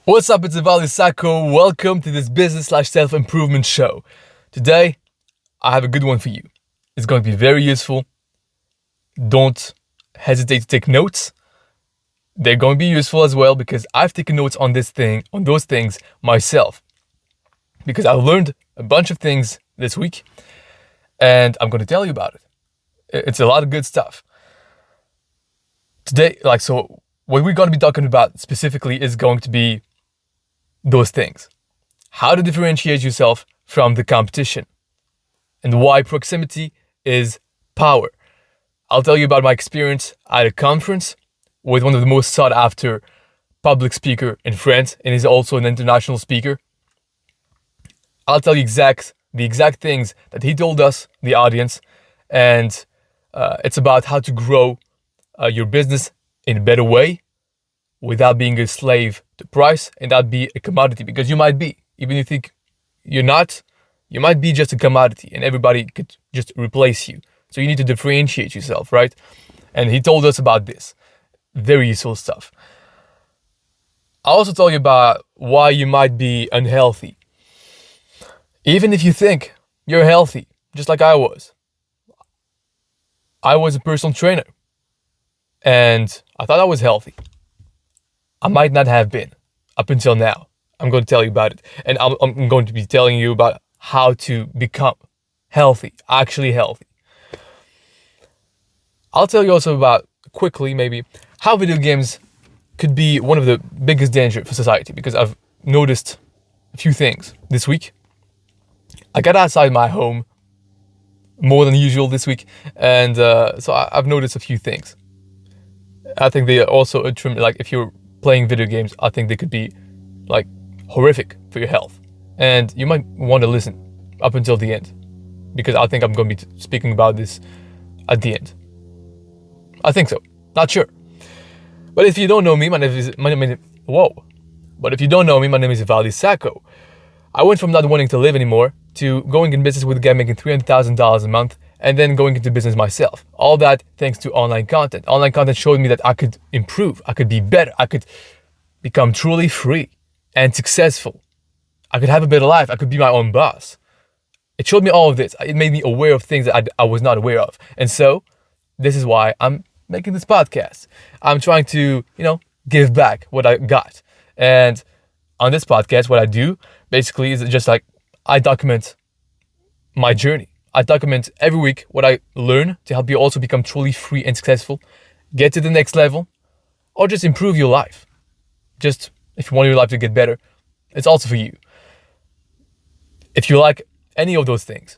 What's up, it's Ivaldi Sako. Welcome to this business/self-improvement show. Today, I have a good one for you. It's going to be very useful. Don't hesitate to take notes. They're going to be useful as well because I've taken notes on those things myself. Because I learned a bunch of things this week and I'm going to tell you about it. It's a lot of good stuff. Today, what we're going to be talking about specifically is going to be those things. How to differentiate yourself from the competition and why proximity is power. I'll tell you about my experience at a conference with one of the most sought after public speaker in France, and he's also an international speaker. I'll tell you the exact things that he told us, the audience, and it's about how to grow your business in a better way without being a slave to price and not be a commodity, because you might be, even if you think you're not, you might be just a commodity and everybody could just replace you. So you need to differentiate yourself, right? And he told us about this. Very useful stuff. I'll also tell you about why you might be unhealthy. Even if you think you're healthy, just like I was. I was a personal trainer and I thought I was healthy. I might not have been up until now. I'm going to tell you about it. And I'm going to be telling you about how to become healthy, actually healthy. I'll tell you also about, quickly maybe, how video games could be one of the biggest danger for society, because I've noticed a few things this week. I got outside my home more than usual this week, and so I've noticed a few things. I think they also if you're playing video games, I think they could be horrific for your health. And you might want to listen up until the end, because I think I'm going to be speaking about this at the end. I think so. Not sure. But if you don't know me, my name is Ivaldi Sako. I went from not wanting to live anymore to going in business with a guy making $300,000 a month, and then going into business myself. All that thanks to online content. Online content showed me that I could improve, I could be better, I could become truly free and successful. I could have a better life, I could be my own boss. It showed me all of this. It made me aware of things that I was not aware of. And so, this is why I'm making this podcast. I'm trying to, give back what I got. And on this podcast, what I do basically is just I document my journey. I document every week what I learn to help you also become truly free and successful, get to the next level, or just improve your life. Just if you want your life to get better, it's also for you. If you like any of those things,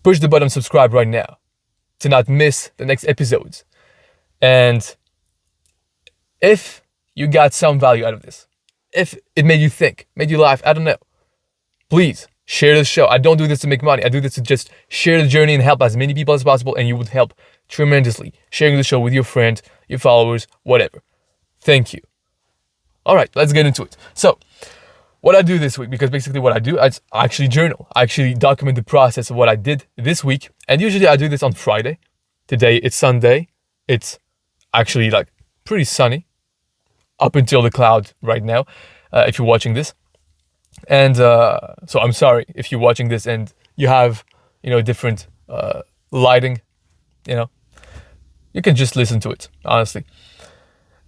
push the button subscribe right now to not miss the next episodes. And if you got some value out of this, if it made you think, made you laugh, I don't know, please share the show. I don't do this to make money. I do this to just share the journey and help as many people as possible, and you would help tremendously sharing the show with your friends, your followers, whatever. Thank you. All right, let's get into it. So, what I do this week, because basically what I do, I actually journal. I actually document the process of what I did this week, and usually I do this on Friday. Today, it's Sunday. It's actually pretty sunny up until the cloud right now, if you're watching this. And so I'm sorry if you're watching this and you have, different lighting, you can just listen to it, honestly.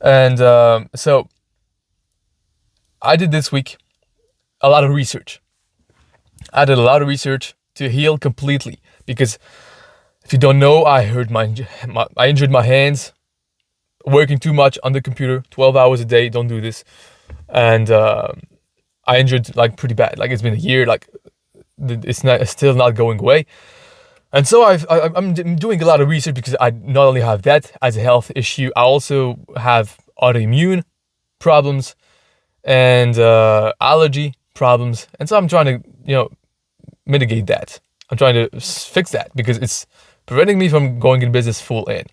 And so I did this week a lot of research. I did a lot of research to heal completely, because if you don't know, I injured my hands working too much on the computer, 12 hours a day. Don't do this. And I injured pretty bad. It's been a year. It's still not going away. And so I'm doing a lot of research, because I not only have that as a health issue, I also have autoimmune problems and allergy problems. And so I'm trying to mitigate that. I'm trying to fix that, because it's preventing me from going in business full in.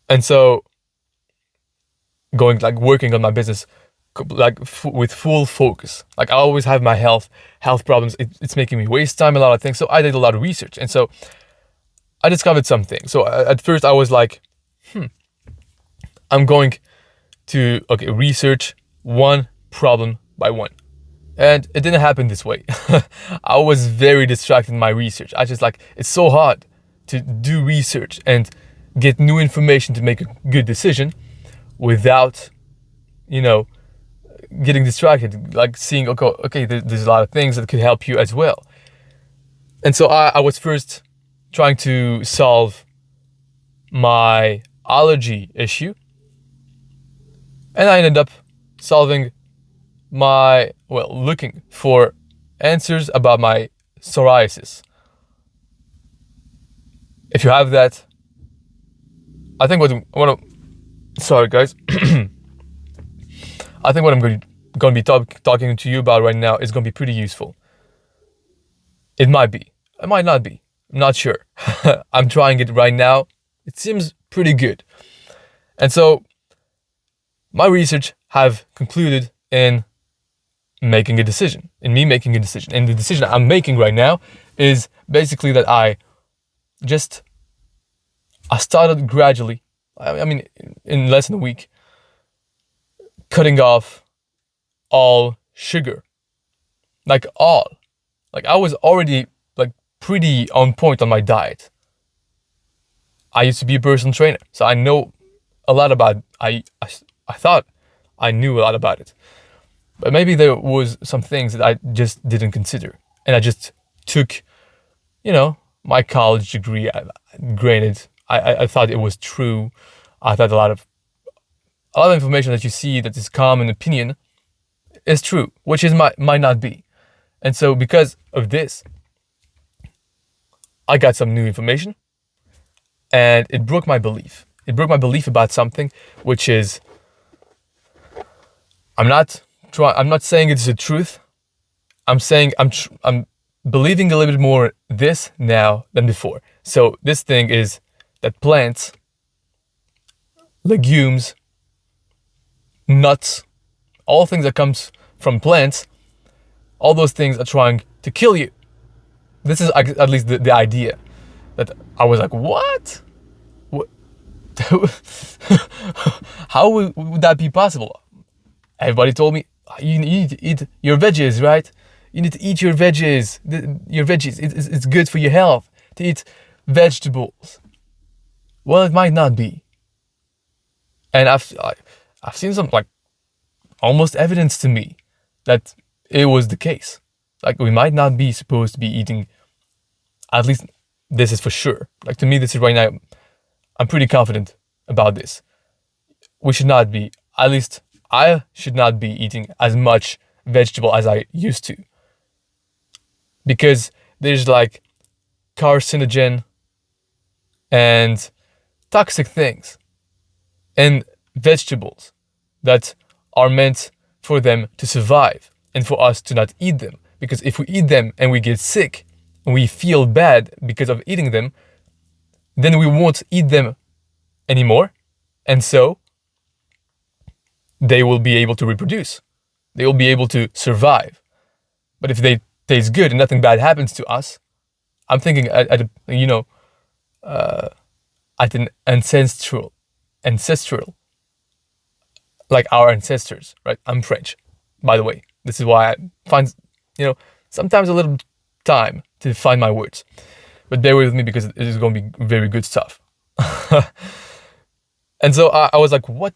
And so working on my business with full focus. I always have my health problems. It's making me waste time, a lot of things. So I did a lot of research, and so I discovered something. So at first I was I'm going to research one problem by one. And it didn't happen this way. I was very distracted in my research. I just like, it's so hard to do research and get new information to make a good decision without, getting distracted, like seeing, okay, there's a lot of things that could help you as well. And so I was first trying to solve my allergy issue, and I ended up looking for answers about my psoriasis. If you have that, I think sorry guys, I think what I'm going to be talking to you about right now is going to be pretty useful. It might be, it might not be, I'm not sure. I'm trying it right now. It seems pretty good. And so my research have concluded in making a decision, And the decision I'm making right now is basically that I started gradually, in less than a week, cutting off all sugar. Like I was already pretty on point on my diet. I used to be a personal trainer, so I know a lot about I thought I knew a lot about it. But maybe there was some things that I just didn't consider. And I just took, my college degree. Granted, I thought it was true. I thought a lot of information that you see that is common opinion is true, which might not be. And so because of this, I got some new information, and it broke my belief. It broke my belief about something, which is, I'm not saying it's the truth. I'm saying I'm believing a little bit more this now than before. So this thing is that plants, legumes, nuts, all things that comes from plants, all those things are trying to kill you. This is at least the idea that I was like, what? How would that be possible? Everybody told me, you need to eat your veggies, right? You need to eat your veggies. It's good for your health to eat vegetables. Well, it might not be. And I've seen some almost evidence to me that it was the case. We might not be supposed to be eating, at least this is for sure. To me, this is right now, I'm pretty confident about this. We should not be, at least I should not be eating as much vegetable as I used to. Because there's carcinogen and toxic things in vegetables that are meant for them to survive and for us to not eat them. Because if we eat them and we get sick and we feel bad because of eating them, then we won't eat them anymore. And so they will be able to reproduce. They will be able to survive. But if they taste good and nothing bad happens to us, I'm thinking at an ancestral, like our ancestors, right? I'm French, by the way. This is why I find, sometimes a little time to find my words. But bear with me because it is going to be very good stuff. And so I was like, what?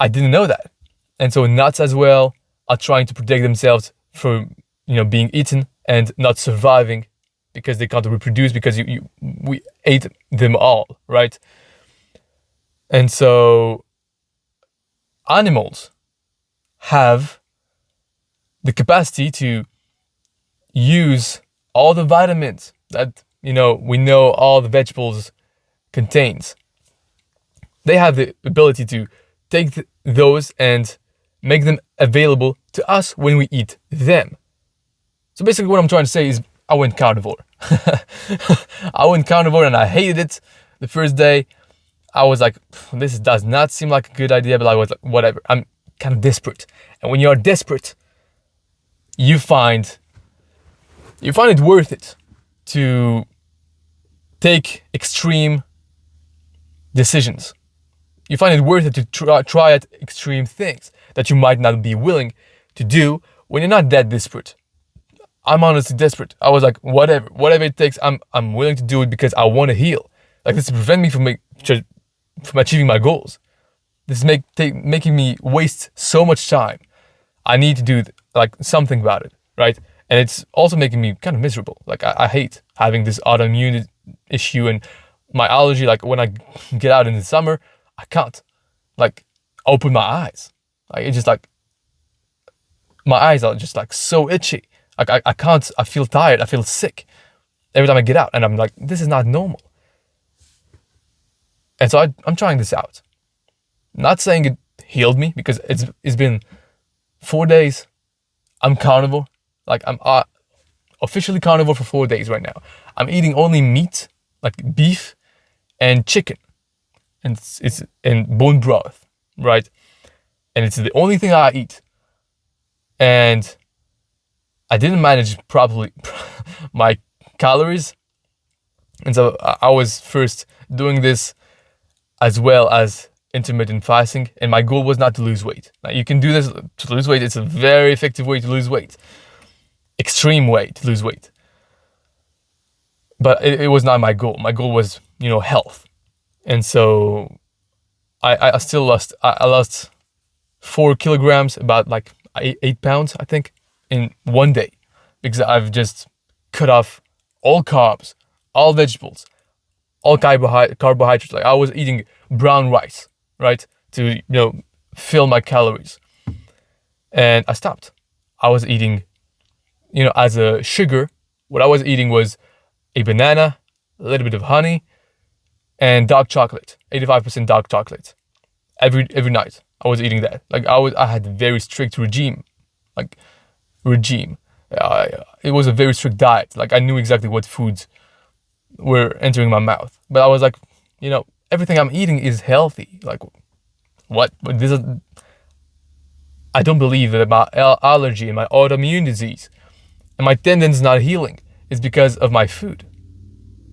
I didn't know that. And so nuts as well are trying to protect themselves from, being eaten and not surviving because they can't reproduce because we ate them all, right? And so animals have the capacity to use all the vitamins that, we know all the vegetables contains. They have the ability to take those and make them available to us when we eat them. So basically what I'm trying to say is I went carnivore. I went carnivore and I hated it. The first day I was like, this does not seem like a good idea, but I was like, whatever. I'm kind of desperate. And when you are desperate, you find it worth it to take extreme decisions. You find it worth it to try at extreme things that you might not be willing to do when you're not that desperate. I'm honestly desperate. I was like, whatever it takes, I'm willing to do it because I want to heal. Like, this to prevent me from achieving my goals. This is making me waste so much time. I need to do like something about it, right? And it's also making me kind of miserable. Like, I hate having this autoimmune issue and my allergy. Like, when I get out in the summer, I can't like open my eyes. Like, it's just like my eyes are just like so itchy. Like, I can't. I feel tired. I feel sick every time I get out, and I'm like, this is not normal. And so I'm trying this out. Not saying it healed me, because it's been 4 days. I'm carnivore. Like, I'm officially carnivore for 4 days right now. I'm eating only meat, like beef and chicken, and it's and bone broth, right? And it's the only thing I eat. And I didn't manage properly my calories, and so I was first doing this as well as intermittent fasting, and my goal was not to lose weight. Now, you can do this to lose weight. It's a very effective way to lose weight, extreme way to lose weight. But it was not my goal. My goal was, health. And so I still lost. I lost 4 kilograms, about like 8 pounds, I think, in 1 day, because I've just cut off all carbs, all vegetables, all carbohydrates. Like, I was eating brown rice, right, to fill my calories, and I stopped. I was eating, as a sugar, what I was eating was a banana, a little bit of honey, and dark chocolate, 85% dark chocolate. Every night I was eating that. Like, I had a very strict regime. It was a very strict diet. Like, I knew exactly what foods were entering my mouth. But I was like, everything I'm eating is healthy. Like, what? But this is. I don't believe that my allergy and my autoimmune disease and my tendons not healing is because of my food.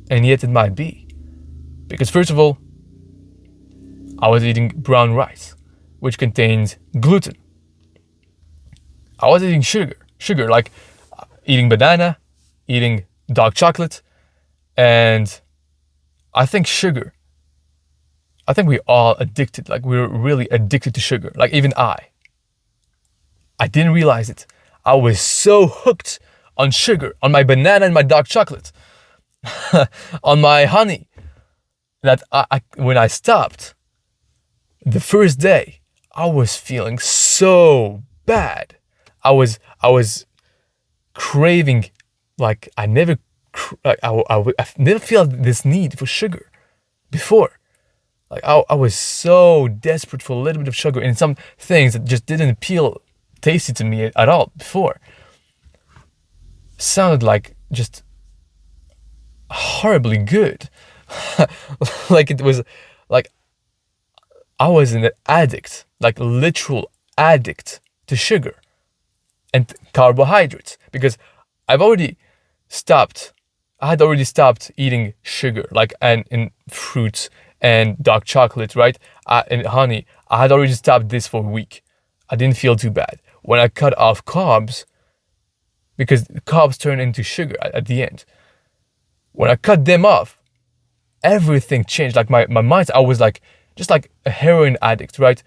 And yet it might be. Because first of all, I was eating brown rice, which contains gluten. I was eating sugar, like eating banana, eating dark chocolate, and I think we're all addicted. Like, we're really addicted to sugar. Like, even I didn't realize it. I was so hooked on sugar, on my banana and my dark chocolate, on my honey, that when I stopped, the first day, I was feeling so bad. I was craving, like, I've never felt this need for sugar before. Like, I was so desperate for a little bit of sugar in some things that just didn't feel tasty to me at all before. Sounded like just horribly good. Like, it was like I was an addict, like literal addict to sugar and carbohydrates, because I had already stopped eating sugar, like, and in fruits and dark chocolate, right? And honey. I had already stopped this for a week. I didn't feel too bad. When I cut off carbs, because carbs turn into sugar at the end. When I cut them off, everything changed. Like, my mind, I was like, just like a heroin addict, right?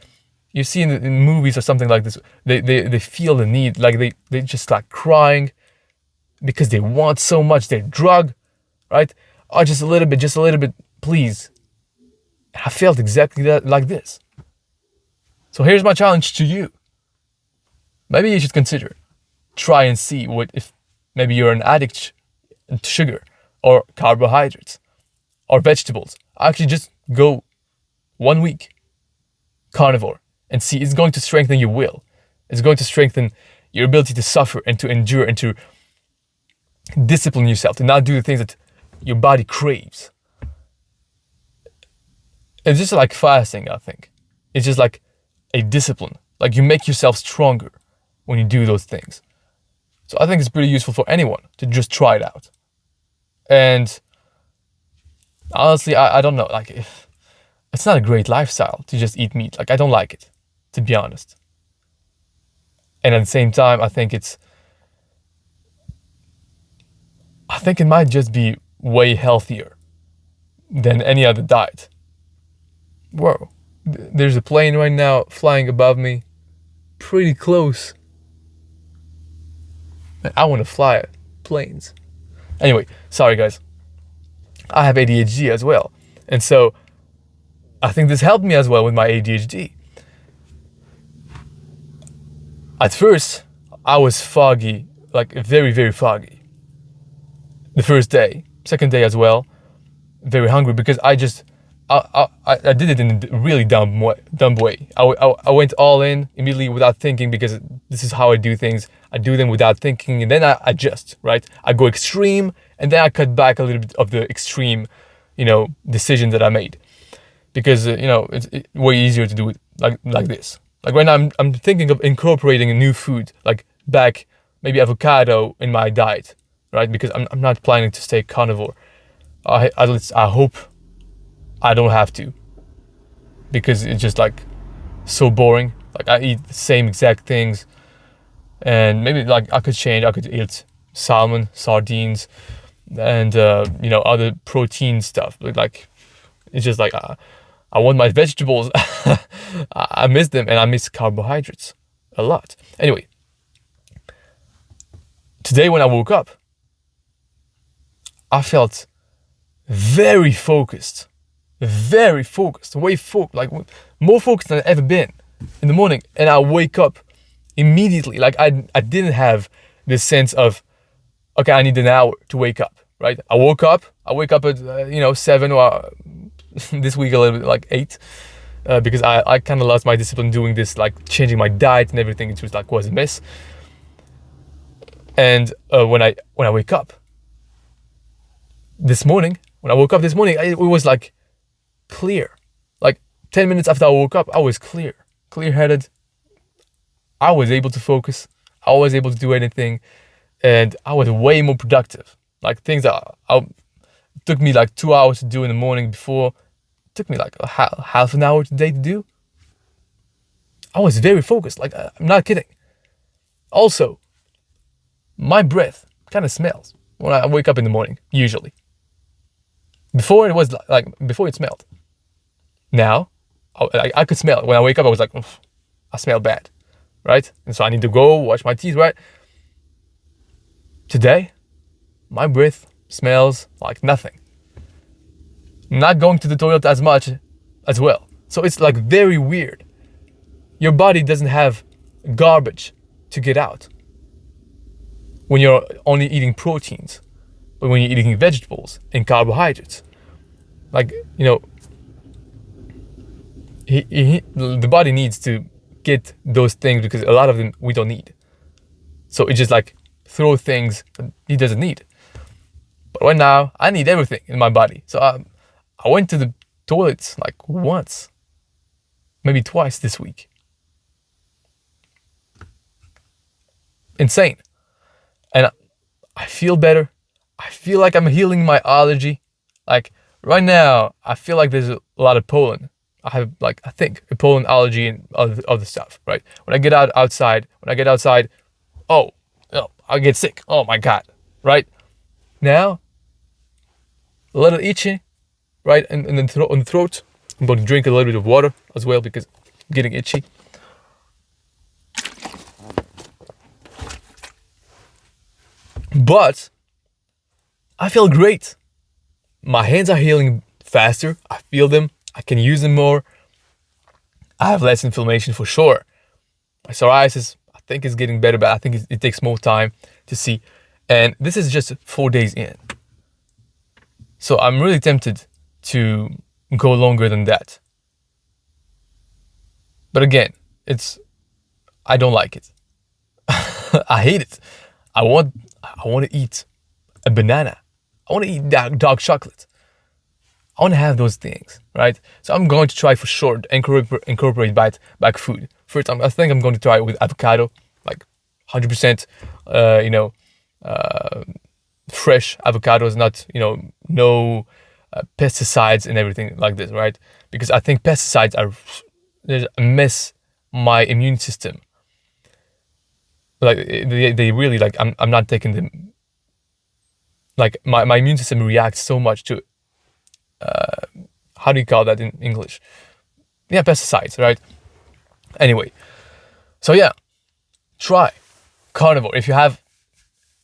You see in movies or something like this, they feel the need, like they just like crying because they want so much their drug, right? Oh, just a little bit, please. I felt exactly that, like this. So here's my challenge to you. Maybe you should consider, try and see what if maybe you're an addict to sugar or carbohydrates or vegetables. Actually, just go 1 week carnivore and see. It's going to strengthen your will. It's going to strengthen your ability to suffer and to endure and to discipline yourself, to not do the things that your body craves. It's just like fasting, I think. It's just like a discipline. Like, you make yourself stronger when you do those things. So I think it's pretty useful for anyone to just try it out. And honestly, I don't know. Like, it's not a great lifestyle to just eat meat. Like, I don't like it, to be honest. And at the same time, I think it might just be way healthier than any other diet. Whoa, there's a plane right now flying above me, pretty close. Man, I want to fly planes. Anyway, sorry guys. I have ADHD as well. And so I think this helped me as well with my ADHD. At first, I was foggy, like very, very foggy. The first day, second day as well, very hungry because I did it in a really dumb way. I went all in immediately without thinking because this is how I do things. I do them without thinking and then I adjust, right? I go extreme and then I cut back a little bit of the extreme, decision that I made. Because, it's way easier to do it like this. Like right now, I'm thinking of incorporating a new food, like back maybe avocado in my diet, right? Because I'm not planning to stay carnivore. I hope I don't have to, because it's just like so boring. Like I eat the same exact things, and maybe like I could change. I could eat salmon, sardines, and other protein stuff. But like it's just like I want my vegetables. I miss them, and I miss carbohydrates a lot. Anyway, today when I woke up, I felt very focused, way focused, like more focused than I've ever been in the morning. And I wake up immediately. Like I didn't have this sense of, okay, I need an hour to wake up, right? I wake up at 7 or this week a little bit like 8, because I kind of lost my discipline doing this, like changing my diet and everything. It was a mess. And when I wake up this morning, it was like clear. Like 10 minutes after I woke up, I was clear-headed. I was able to focus. I was able to do anything, and I was way more productive. Like things that took me like 2 hours to do in the morning before, took me like half an hour today to do. I was very focused. Like I'm not kidding. Also, my breath kind of smells when I wake up in the morning, usually. Before it was before it smelled. Now, I could smell it. When I wake up, I was like, I smell bad, right? And so I need to go wash my teeth, right? Today, my breath smells like nothing. I'm not going to the toilet as much as well. So it's like very weird. Your body doesn't have garbage to get out when you're only eating proteins, but when you're eating vegetables and carbohydrates. Like, the body needs to get those things because a lot of them we don't need. So it just like throw things that he doesn't need. But right now, I need everything in my body. So I went to the toilets like once, maybe twice this week. Insane. And I feel better. I feel like I'm healing my allergy. Like right now, I feel like there's a lot of pollen. I have I think a pollen allergy and other stuff, right? When I get outside, I get sick. Oh my God, right? Now, a little itchy, right? And then on the throat. I'm going to drink a little bit of water as well because I'm getting itchy. But I feel great. My hands are healing faster. I feel them. I can use them more. I have less inflammation for sure. My psoriasis, I think, is getting better, but I think it takes more time to see. And this is just 4 days in. So I'm really tempted to go longer than that. But again, I don't like it. I hate it. I want to eat a banana. I want to eat dark chocolate. I want to have those things, right? So I'm going to try for sure to incorporate back food. First, I think I'm going to try it with avocado, like 100%, fresh avocados, not no pesticides and everything like this, right? Because I think pesticides are mess my immune system. Like they really like I'm not taking them. Like my immune system reacts so much to how do you call that in English? Yeah, pesticides, right? Anyway, so yeah, try carnivore. If you have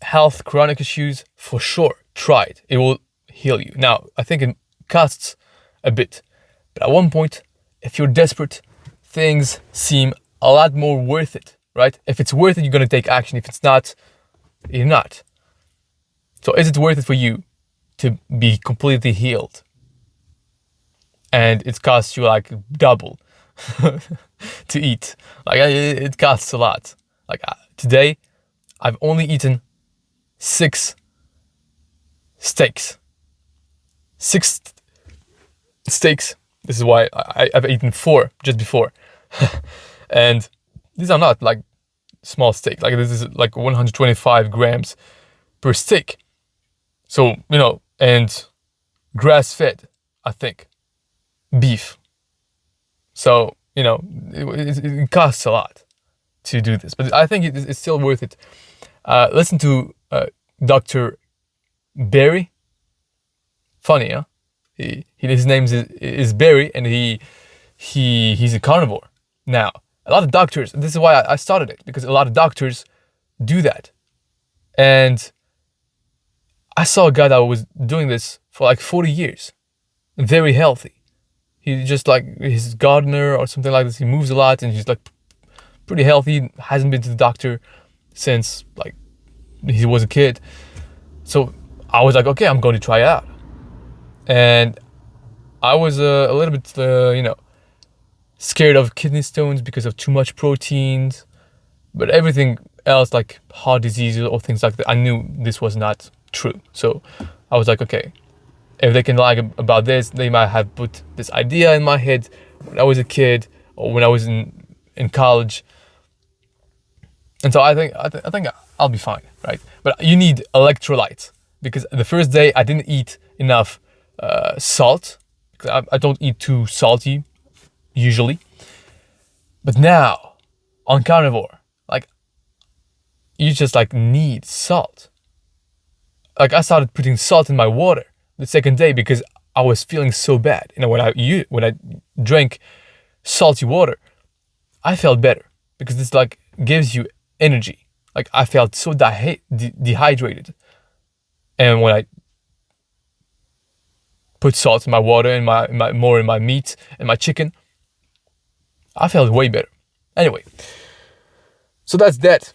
health chronic issues, for sure, try it. It will heal you. Now, I think it costs a bit, but at one point, if you're desperate, things seem a lot more worth it, right? If it's worth it, you're gonna take action. If it's not, you're not. So is it worth it for you to be completely healed? And it costs you like double to eat. Like it costs a lot. Like today, I've only eaten 6 steaks. 6 steaks. This is why I've eaten 4 just before. And these are not like small steak. Like this is like 125 grams per steak. So, and grass-fed, I think, beef. So, it costs a lot to do this, but I think it's still worth it. Listen to Dr. Barry. Funny, huh? His name is Barry, and he's a carnivore. Now, a lot of doctors, this is why I started it, because a lot of doctors do that. And I saw a guy that was doing this for like 40 years, very healthy. He just like, he's a gardener or something like this. He moves a lot and he's like pretty healthy. Hasn't been to the doctor since like he was a kid. So I was like, okay, I'm going to try it out. And I was a little bit, scared of kidney stones because of too much proteins. But everything else, like heart disease or things like that, I knew this was not true. So I was like, okay, if they can lie about this, they might have put this idea in my head when I was a kid or when I was in college. And so I think I'll be fine, right? But you need electrolytes, because the first day I didn't eat enough salt, because I don't eat too salty usually. But now on carnivore, like you just like need salt. Like I started putting salt in my water the second day because I was feeling so bad. When I drank salty water, I felt better because this like gives you energy. Like I felt so dehydrated, and when I put salt in my water and more in my meat and my chicken, I felt way better. Anyway, so that's that.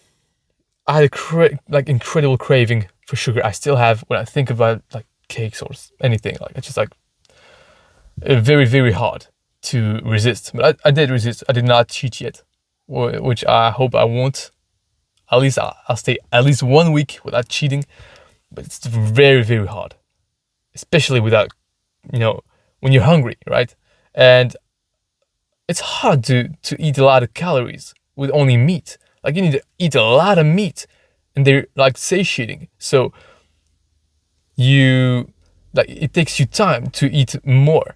I had a incredible craving for sugar. I still have when I think about like cakes or anything. Like it's just like very, very hard to resist. But I did resist. I did not cheat yet, which I hope I won't. At least I'll stay at least 1 week without cheating. But it's very, very hard, especially without, when you're hungry, right? And it's hard to eat a lot of calories with only meat. Like you need to eat a lot of meat, and they're like satiating. So it takes you time to eat more.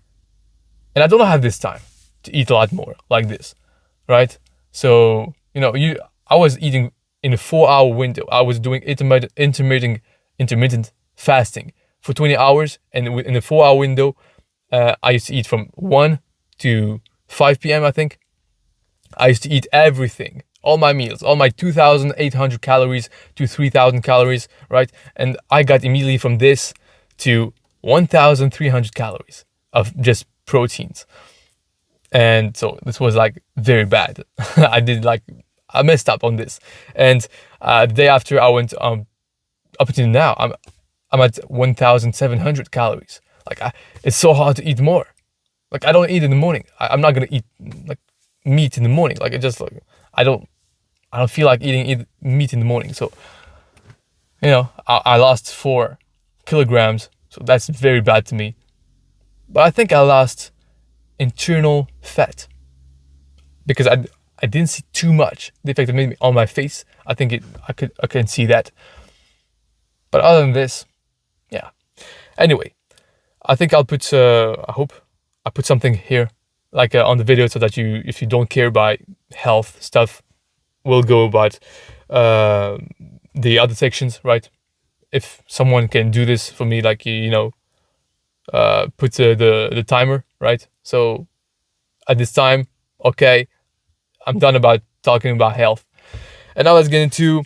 And I don't have this time to eat a lot more like this, right? So, I was eating in a 4-hour window. I was doing intermittent fasting for 20 hours. And in a 4-hour window, I used to eat from 1 to 5 p.m., I think. I used to eat everything, all my meals, all my 2,800 calories to 3,000 calories, right? And I got immediately from this to 1,300 calories of just proteins. And so this was like very bad. I messed up on this. And the day after I went up until now, I'm at 1,700 calories. Like it's so hard to eat more. Like I don't eat in the morning. I'm not gonna eat like meat in the morning. Like it just like I don't feel like eating meat in the morning. So I lost 4 kilograms. So that's very bad to me. But I think I lost internal fat because I didn't see too much. The effect it made me on my face, I think I can see that. But other than this, yeah. Anyway, I think I'll put. I hope I put something here, like on the video, so that you, if you don't care about health stuff, will go about the other sections, right? If someone can do this for me, like put the timer, right? So at this time, okay, I'm done about talking about health, and now let's get into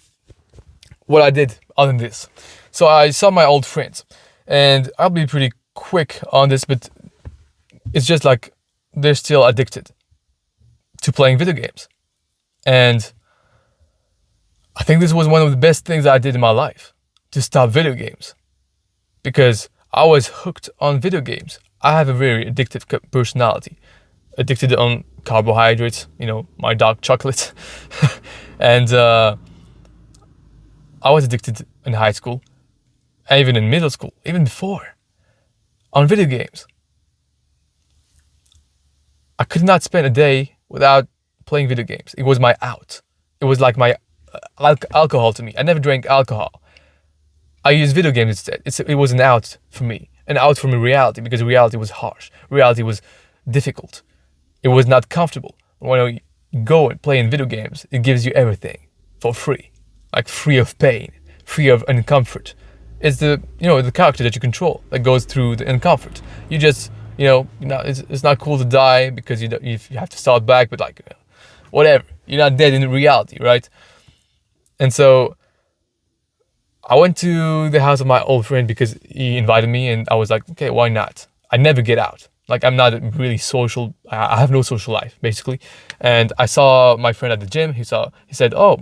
what I did other than this. So I saw my old friends, and I'll be pretty quick on this, but it's just like they're still addicted to playing video games. And I think this was one of the best things I did in my life, to stop video games, because I was hooked on video games. I have a very addictive personality, addicted on carbohydrates, my dark chocolate. And I was addicted in high school, and even in middle school, even before, on video games. I could not spend a day without playing video games. It was my out. It was like my alcohol to me. I never drank alcohol. I used video games instead. It was an out for me. An out from reality, because reality was harsh. Reality was difficult. It was not comfortable. When you go and play in video games, it gives you everything for free. Like free of pain, free of uncomfort. It's the character that you control that goes through the uncomfort. You just, it's not cool to die because you have to start back, but whatever. You're not dead in reality, right? And so I went to the house of my old friend because he invited me, and I was like, okay, why not? I never get out. Like, I'm not really social. I have no social life, basically. And I saw my friend at the gym. He said, oh,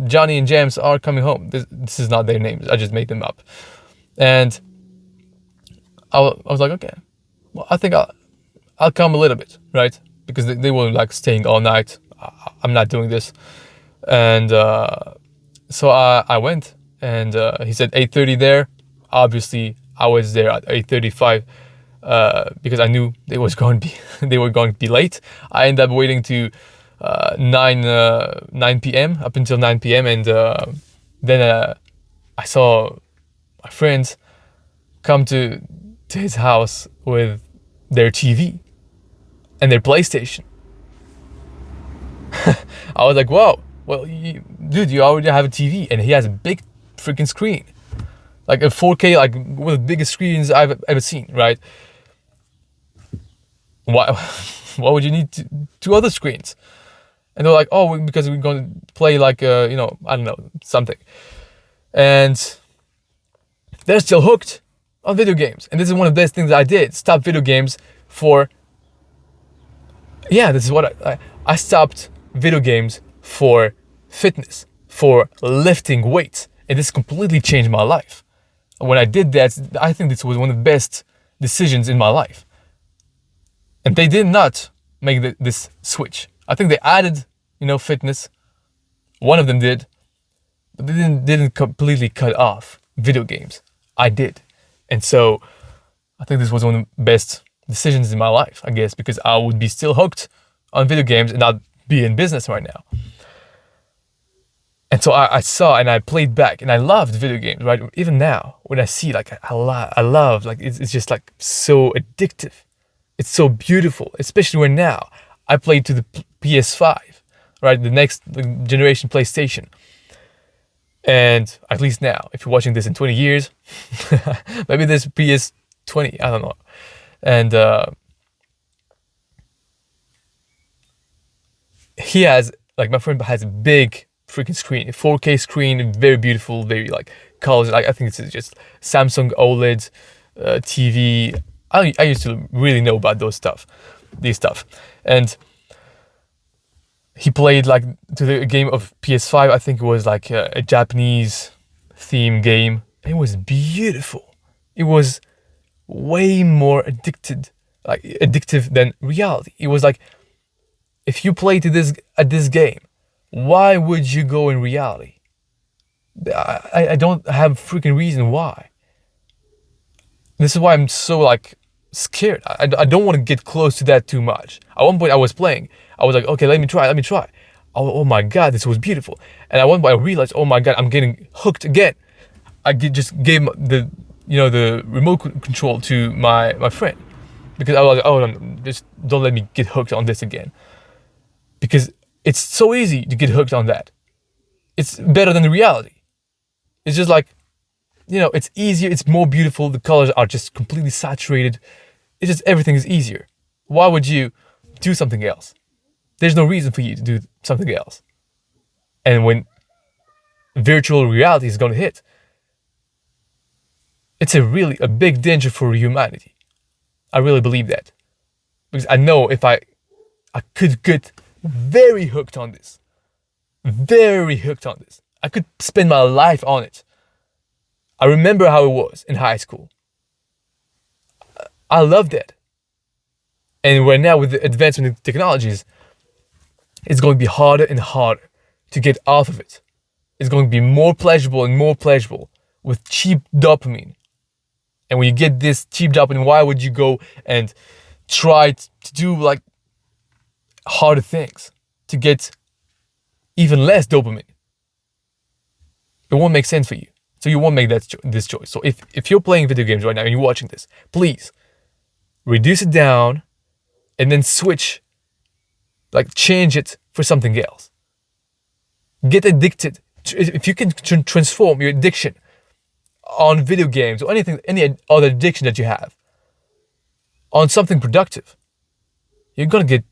Johnny and James are coming home. This is not their names. I just made them up. And I was like, okay, well, I think I'll come a little bit, right? Because they were like staying all night. I'm not doing this. And so I went, and he said 8:30 there. Obviously, I was there at 8:35 because I knew they were going to be late. I ended up waiting to 9 p.m. up until 9 p.m. and then I saw my friends come to his house with their TV and their PlayStation. I was like, wow, well, dude, you already have a TV, and he has a big freaking screen, like a 4K, like one of the biggest screens I've ever seen, right? Why would you need two other screens? And they're like, oh, because we're going to play like, I don't know, something. And they're still hooked on video games. And this is one of the best things I did. Stop video games for, this is what I stopped video games for fitness, for lifting weights. And this completely changed my life. When I did that, I think this was one of the best decisions in my life. And they did not make this switch. I think they added, fitness. One of them did, but they didn't completely cut off video games. I did. And so I think this was one of the best decisions in my life, I guess, because I would be still hooked on video games and not be in business right now. And so I saw and I played back, and I loved video games, right? Even now, when I see, I love, it's just so addictive. It's so beautiful, especially when now I play to the PS5, right? The next generation PlayStation. And at least now, if you're watching this in 20 years, maybe there's PS20, I don't know. And he has, my friend has a big freaking screen, a 4K screen, very beautiful, very colors. I think it's just Samsung OLED TV. I used to really know about these stuff. And he played to the game of PS5. I think it was a Japanese theme game. It was beautiful. It was way more addictive than reality. It was if you play at this game, why would you go in reality? I don't have a freaking reason why. This is why I'm so scared. I don't want to get close to that too much. At one point I was playing. I was like, okay, let me try. Oh my God, this was beautiful. And at one point I realized, oh my God, I'm getting hooked again. I just gave the the remote control to my friend, because I was like, oh, no, just don't let me get hooked on this again, because it's so easy to get hooked on that. It's better than the reality. It's just like, it's easier, it's more beautiful, the colors are just completely saturated. It's just, everything is easier. Why would you do something else? There's no reason for you to do something else. And when virtual reality is going to hit, it's a big danger for humanity. I really believe that. Because I know if I could get very hooked on this. Very hooked on this. I could spend my life on it. I remember how it was in high school. I love that. And right now with the advancement in technologies, it's going to be harder and harder to get off of it. It's going to be more pleasurable and more pleasurable with cheap dopamine. And when you get this cheap dopamine, why would you go and try to do like harder things to get even less dopamine? It won't make sense for you. So you won't make this choice. So if you're playing video games right now and you're watching this, please reduce it down and then switch, like change it for something else. Get addicted. If you can transform your addiction on video games or any other addiction that you have on something productive, you're gonna get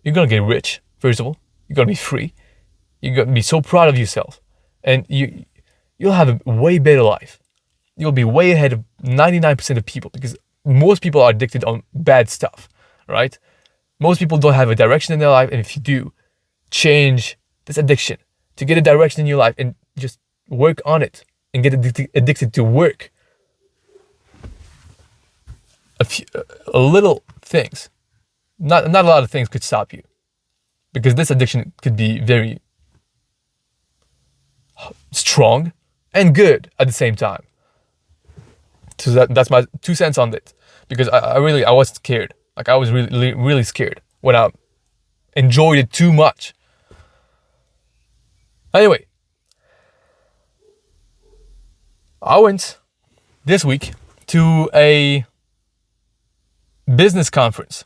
rich. First of all, you're gonna be free. You're gonna be so proud of yourself, and you'll have a way better life. You'll be way ahead of 99% of people, because most people are addicted on bad stuff, right? Most people don't have a direction in their life, and if you do, change this addiction to get a direction in your life and just work on it and get addicted to work. A little things, not a lot of things could stop you, because this addiction could be very strong and good at the same time. So that's my 2 cents on it, because I was scared. Like I was really scared when I enjoyed it too much. Anyway, I went this week to a business conference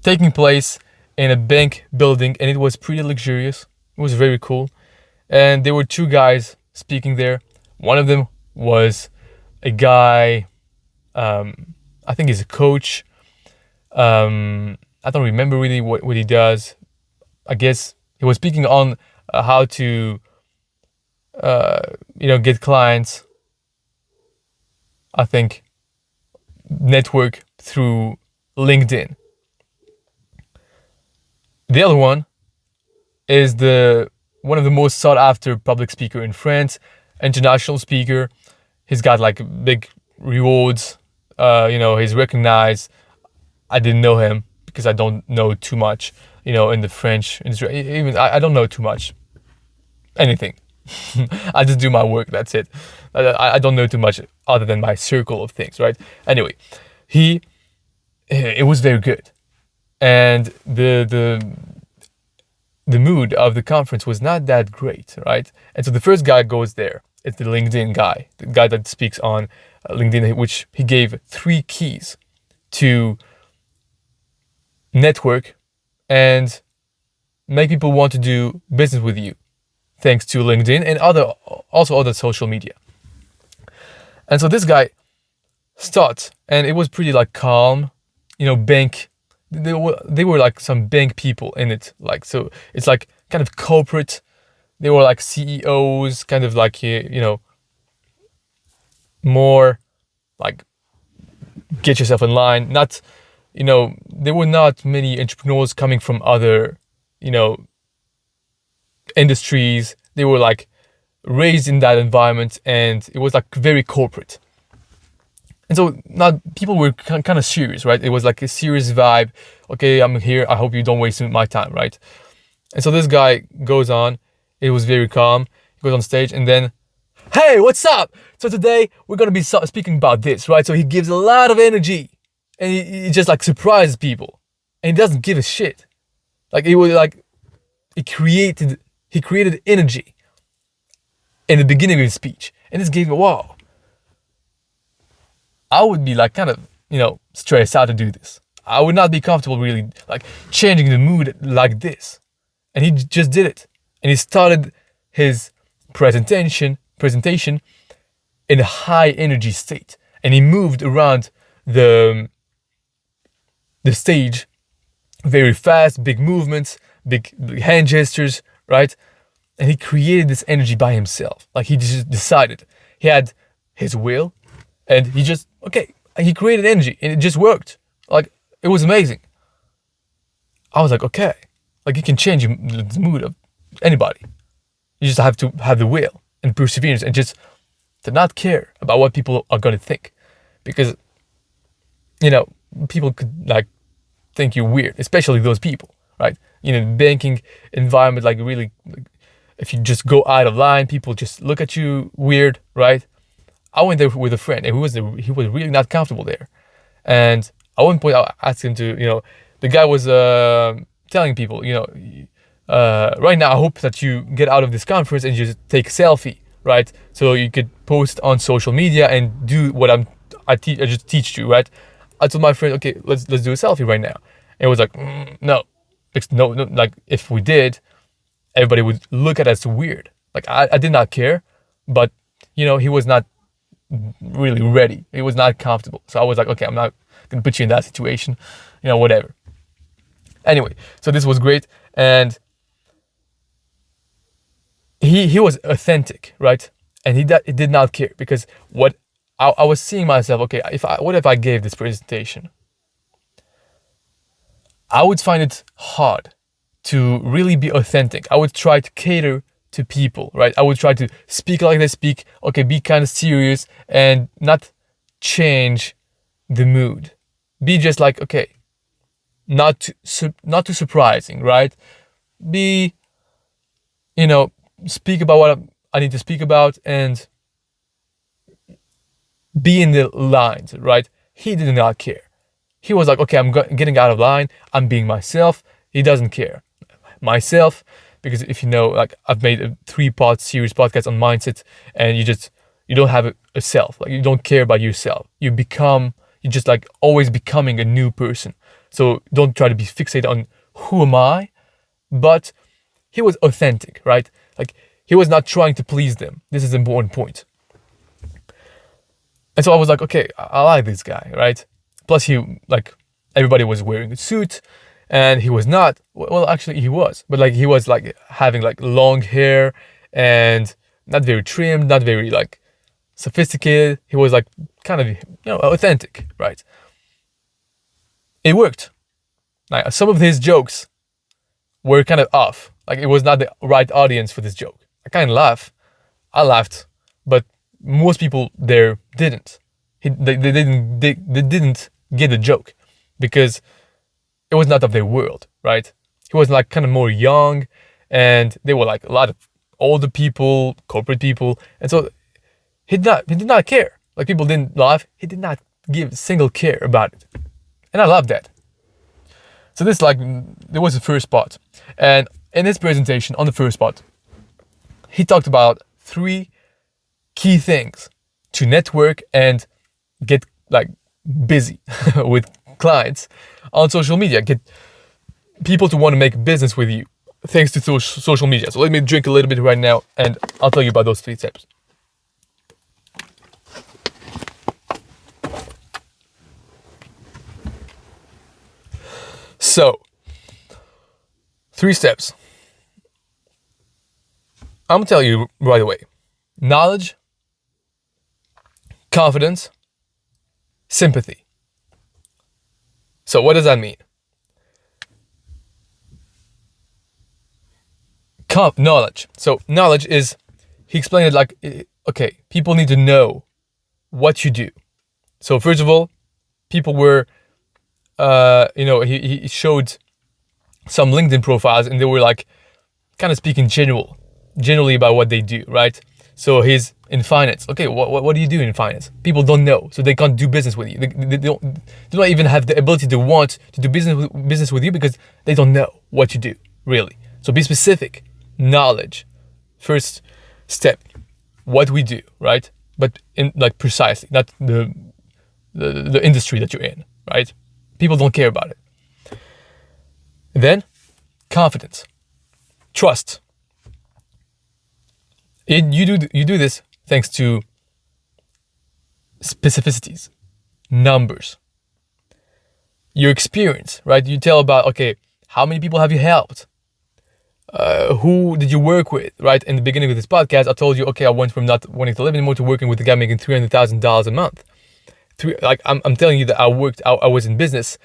taking place in a bank building, and it was pretty luxurious. It was very cool. And there were 2 guys speaking there. One of them was a guy, I think he's a coach. I don't remember really what he does. I guess he was speaking on how to, get clients. I think network through LinkedIn. The other one is one of the most sought after public speaker in France, international speaker. He's got like big rewards. He's recognized. I didn't know him because I don't know too much, in the French industry. Even I don't know too much. Anything. I just do my work. That's it. I don't know too much other than my circle of things, right? Anyway, it was very good, and the mood of the conference was not that great, right? And so the first guy goes there. It's the LinkedIn guy, the guy that speaks on LinkedIn, which he gave 3 keys to network and make people want to do business with you, thanks to LinkedIn and other social media. And so this guy starts, and it was pretty like calm, bank. They were like some bank people in it, like, so it's like kind of corporate. They were like CEOs, kind of like, more like get yourself in line. Not, there were not many entrepreneurs coming from other, industries. They were like raised in that environment, and it was like very corporate. And so people were kind of serious, right? It was like a serious vibe. Okay, I'm here. I hope you don't waste my time, right? And so this guy goes on. It was very calm. He goes on stage, and then, hey, what's up? So today we're going to be speaking about this, right? So he gives a lot of energy, and he just like surprises people, and he doesn't give a shit. Like it was like he created energy in the beginning of his speech, and this gave me wow. I would be like kind of, stressed out to do this. I would not be comfortable really like changing the mood like this. And he just did it. And he started his presentation in a high energy state. And he moved around the stage very fast, big movements, big hand gestures, right? And he created this energy by himself. Like he just decided. He had his will and he created energy and it just worked. Like it was amazing. I was like, okay, like you can change the mood of anybody. You just have to have the will and perseverance and just to not care about what people are going to think. Because, people could like think you're weird, especially those people, right? Banking environment, like really, like, if you just go out of line, people just look at you weird, right? I went there with a friend and he was really not comfortable there. And at one point I asked him to, the guy was telling people, right now I hope that you get out of this conference and just take a selfie, right? So you could post on social media and do what I just teach you, right? I told my friend, okay, let's do a selfie right now. And it was like, no, like if we did, everybody would look at us weird. Like I did not care, but he was not really ready. He was not comfortable. So I was like, okay, I'm not gonna put you in that situation, whatever. Anyway, so this was great, and he was authentic, right? And he did not care because what I was seeing myself, okay, what if I gave this presentation? I would find it hard to really be authentic. I would try to cater to people, right? I would try to speak like they speak, okay, be kind of serious and not change the mood. Be just like, okay, not too surprising, right? Be, speak about what I need to speak about and be in the lines, right? He did not care. He was like, okay, I'm getting out of line. I'm being myself. He doesn't care. Myself, because if like I've made a 3-part series podcast on mindset, and you don't have a self. Like you don't care about yourself. You're just like always becoming a new person. So don't try to be fixated on who am I, but he was authentic, right? Like he was not trying to please them. This is an important point. And so I was like, okay, I like this guy, right? Plus everybody was wearing a suit and he was not, well, actually he was, but like he was like having like long hair and not very trimmed, not very like sophisticated. He was like kind of, authentic, right? It worked. Now, some of his jokes were kind of off. Like it was not the right audience for this joke. I laughed, but most people there didn't. They didn't get the joke because it was not of their world, right? He was like kind of more young, and they were like a lot of older people, corporate people, and so he did not care. Like people didn't laugh. He did not give a single care about it, and I love that. So this there was the first part, and in his presentation on the first part, he talked about 3 key things to network and get like busy with clients on social media, get people to want to make business with you thanks to social media. So let me drink a little bit right now and I'll tell you about those 3 steps. So 3 steps. I'm gonna tell you right away. Knowledge, confidence, sympathy. So what does that mean? Knowledge. So knowledge is, he explained it like, okay, people need to know what you do. So first of all, people were, he showed some LinkedIn profiles and they were like kind of speaking generally about what they do, right? So he's in finance. Okay, what do you do in finance? People don't know, so they can't do business with you. They don't even have the ability to want to do business with you because they don't know what you do, really. So be specific. Knowledge. First step. What we do, right? But in like precisely, not the the industry that you're in, right? People don't care about it. Then, confidence, trust. You do this thanks to specificities, numbers, your experience, right? You tell about, okay, how many people have you helped? Who did you work with, right? In the beginning of this podcast, I told you, okay, I went from not wanting to live anymore to working with a guy making $300,000 a month. I'm telling you that I was in business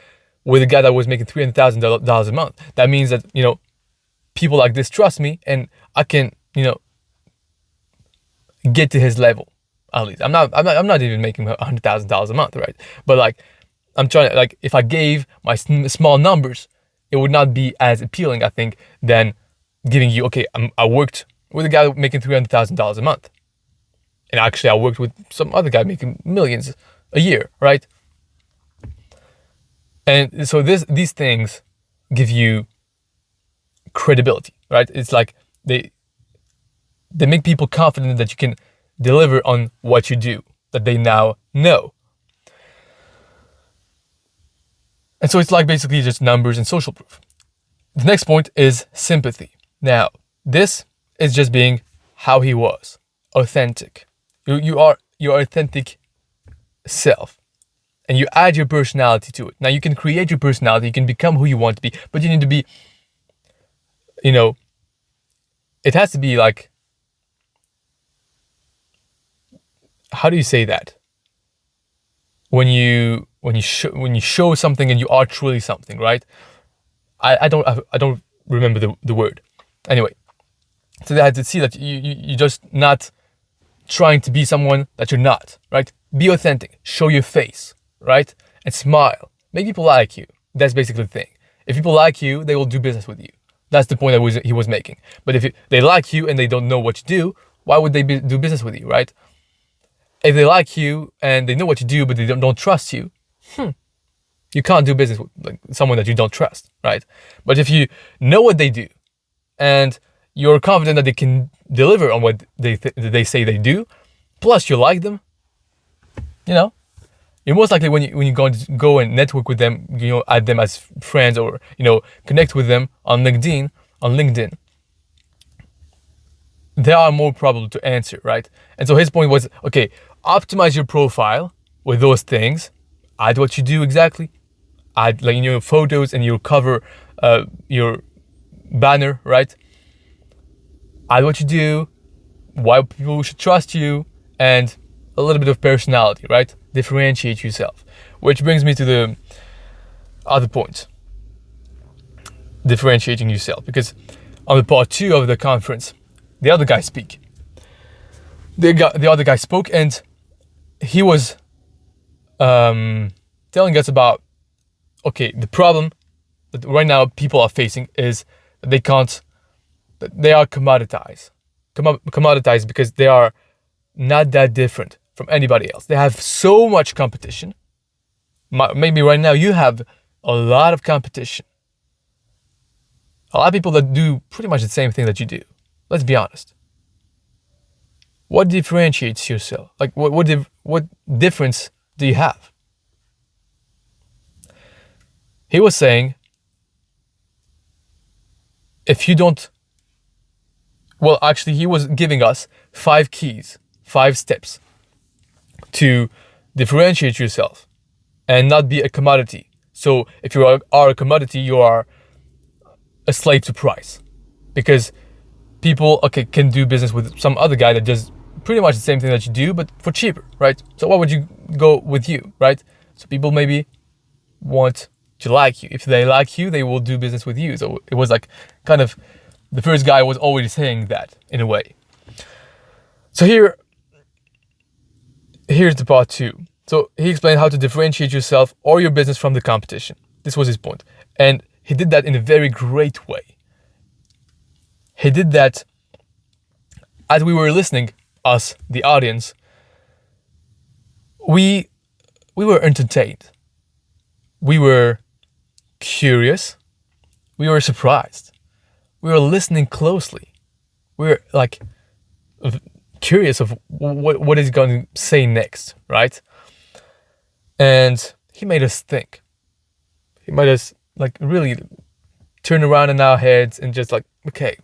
with a guy that was making $300,000 a month. That means that, people like this trust me, and I can, get to his level. At least I'm not even making $100,000 a month, right? But like, I'm trying to, like, if I gave my small numbers, it would not be as appealing, I think, than giving you, okay, I worked with a guy making $300,000 a month, and actually I worked with some other guy making millions a year, right? And so these things give you credibility, right? It's like they make people confident that you can deliver on what you do, that they now know. And so it's like basically just numbers and social proof. The next point is sympathy. Now, this is just being how he was, authentic. You are your authentic self, and you add your personality to it. Now, you can create your personality, you can become who you want to be, but you need to be, it has to be like, how do you say that? When you show something and you are truly something, right? I don't remember the word. Anyway, so they had to see that you're just not trying to be someone that you're not, right? Be authentic, show your face, right? And smile. Make people like you. That's basically the thing. If people like you, they will do business with you. That's the point that he was making. But if they like you and they don't know what you do, why would they do business with you, right? If they like you and they know what you do, but they don't trust you, you can't do business with like someone that you don't trust, right? But if you know what they do and you're confident that they can deliver on what they say they do, plus you like them, you're most likely when you go and network with them, add them as friends or connect with them on LinkedIn, they are more probable to answer, right? And so his point was, okay, optimize your profile with those things. Add what you do exactly. Add your photos and your cover, your banner, right? Add what you do, why people should trust you, and a little bit of personality, right? Differentiate yourself. Which brings me to the other point. Differentiating yourself. Because on the part 2 of the conference, the other guy spoke. The other guy spoke, and he was telling us about, okay, the problem that right now people are facing is that they are commoditized because they are not that different from anybody else. They have so much competition. Maybe right now you have a lot of competition. A lot of people that do pretty much the same thing that you do. Let's be honest. What differentiates yourself? Like what difference do you have? He was saying, if you don't, well, actually, he was giving us 5 keys, 5 steps to differentiate yourself and not be a commodity. So if you are a commodity, you are a slave to price, because people, can do business with some other guy that does pretty much the same thing that you do, but for cheaper, right? So why would you go with you, right? So people maybe want to like you. If they like you, they will do business with you. So it was like kind of, the first guy was already saying that in a way. So here's the part 2. So he explained how to differentiate yourself or your business from the competition. This was his point. And he did that in a very great way. He did that as we were listening, us, the audience, we were entertained. We were curious. We were surprised. We were listening closely. We were like curious of what is he going to say next, right? And he made us think. He made us like really turn around in our heads and just like, okay,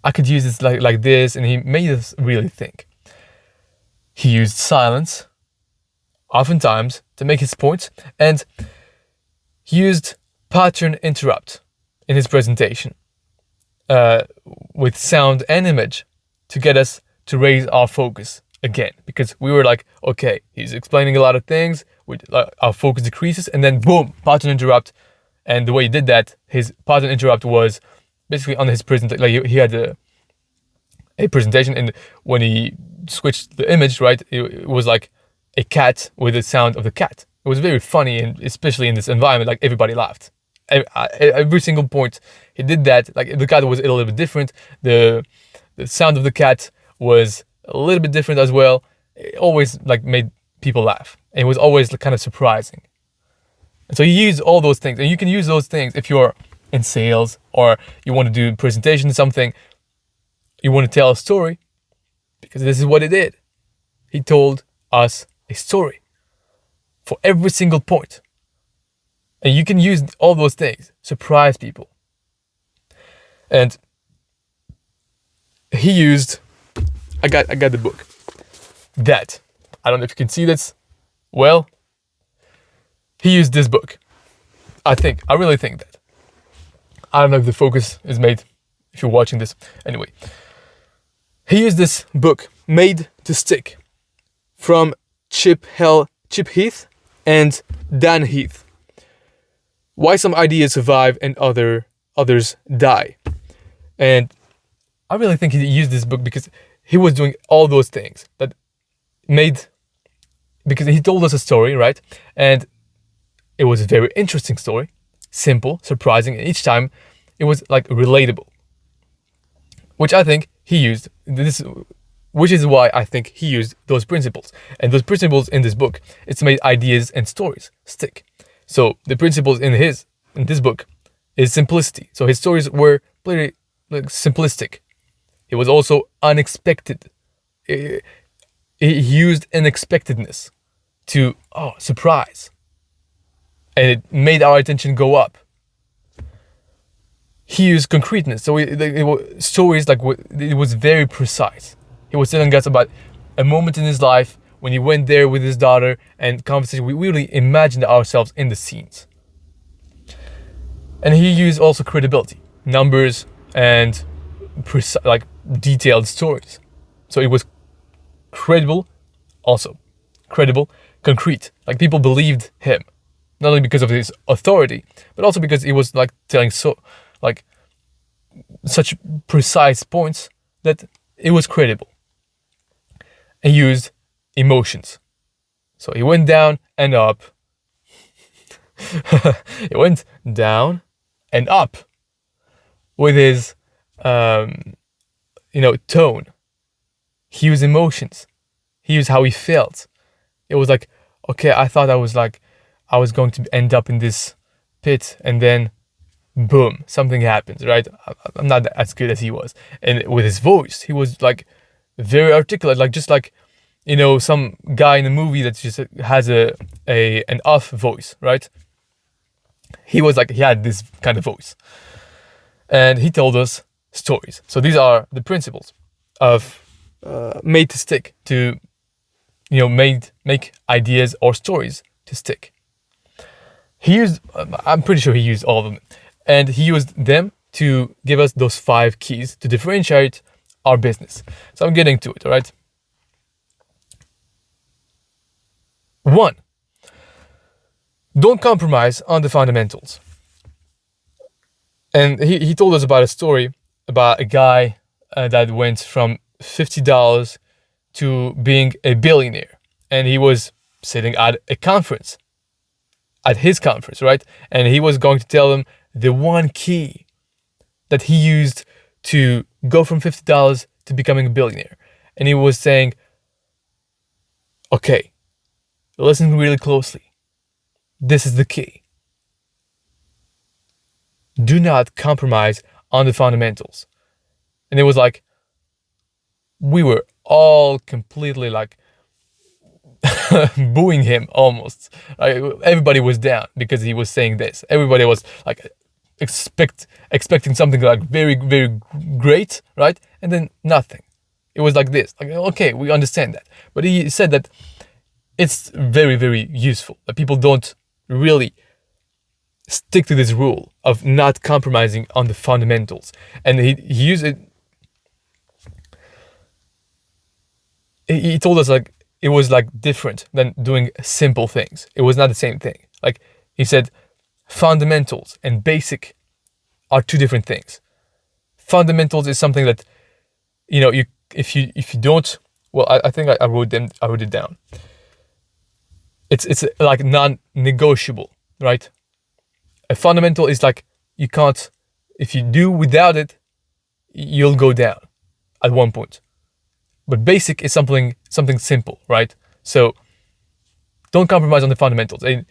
I could use this like this, and he made us really think. He used silence, oftentimes, to make his points, and he used pattern interrupt in his presentation with sound and image to get us to raise our focus again, because we were like, okay, he's explaining a lot of things, our focus decreases, and then boom, pattern interrupt. And the way he did that, his pattern interrupt was basically on his presentation. Like he had a presentation, and when he switched the image, right, it was like a cat with the sound of the cat. It was very funny, and especially in this environment, like everybody laughed. Every single point he did that. Like the cat was a little bit different. The sound of the cat was a little bit different as well. It always like made people laugh, and it was always kind of surprising. And so you use all those things, and you can use those things if you're in sales or you want to do a presentation, something. You want to tell a story, because this is what he did. He told us a story for every single point. And you can use all those things, surprise people. And he used, I got the book. That, I don't know if you can see this. Well, he used this book. I really think that. I don't know if the focus is made, if you're watching this. Anyway, he used this book, Made to Stick, from Chip Heath and Dan Heath. Why some ideas survive and others die. And I really think he used this book because he was doing all those things that made, because he told us a story, right? And it was a very interesting story, simple, surprising, and each time it was like relatable. Which I think he used this, which is why I think he used those principles. And those principles in this book, it's made ideas and stories stick. So the principles in this book is simplicity. So his stories were pretty like simplistic. It was also unexpected. He used unexpectedness to surprise, and it made our attention go up. He used concreteness. So stories like it was very precise. He was telling us about a moment in his life when he went there with his daughter, and conversation. We really imagined ourselves in the scenes. And he used also credibility, numbers, and detailed stories. So it was credible, concrete. Like people believed him, not only because of his authority, but also because he was like telling such precise points that it was credible. He used emotions. So he went down and up. He went down and up with his tone. He used emotions. He used how he felt. It was like, okay, I thought I was going to end up in this pit, and then boom, something happens, right? I'm not as good as he was. And with his voice, he was like very articulate, just like some guy in a movie that just has an off voice, right? He had this kind of voice. And he told us stories. So these are the principles of made to stick, to make ideas or stories to stick. I'm pretty sure he used all of them. And he used them to give us those 5 keys to differentiate our business. So I'm getting to it, all right? 1, don't compromise on the fundamentals. And he told us about a story about a guy that went from $50 to being a billionaire. And he was sitting at a conference, at his conference, right? And he was going to tell them the one key that he used to go from $50 to becoming a billionaire. And he was saying, okay, listen really closely. This is the key. Do not compromise on the fundamentals. And it was like, we were all completely booing him almost. Everybody was down because he was saying this. Everybody was like expecting something like very, very great, right? And then nothing. It was like this. Like, okay, we understand that. But he said that it's very, very useful, that people don't really stick to this rule of not compromising on the fundamentals. And he used it. He told us like it was like different than doing simple things. It was not the same thing. Like he said, fundamentals and basic are two different things. Fundamentals is something that, if you don't, well, I think I wrote it down. It's like non-negotiable, right? A fundamental is like you can't, if you do without it, you'll go down at one point. But basic is something simple, right? So don't compromise on the fundamentals. And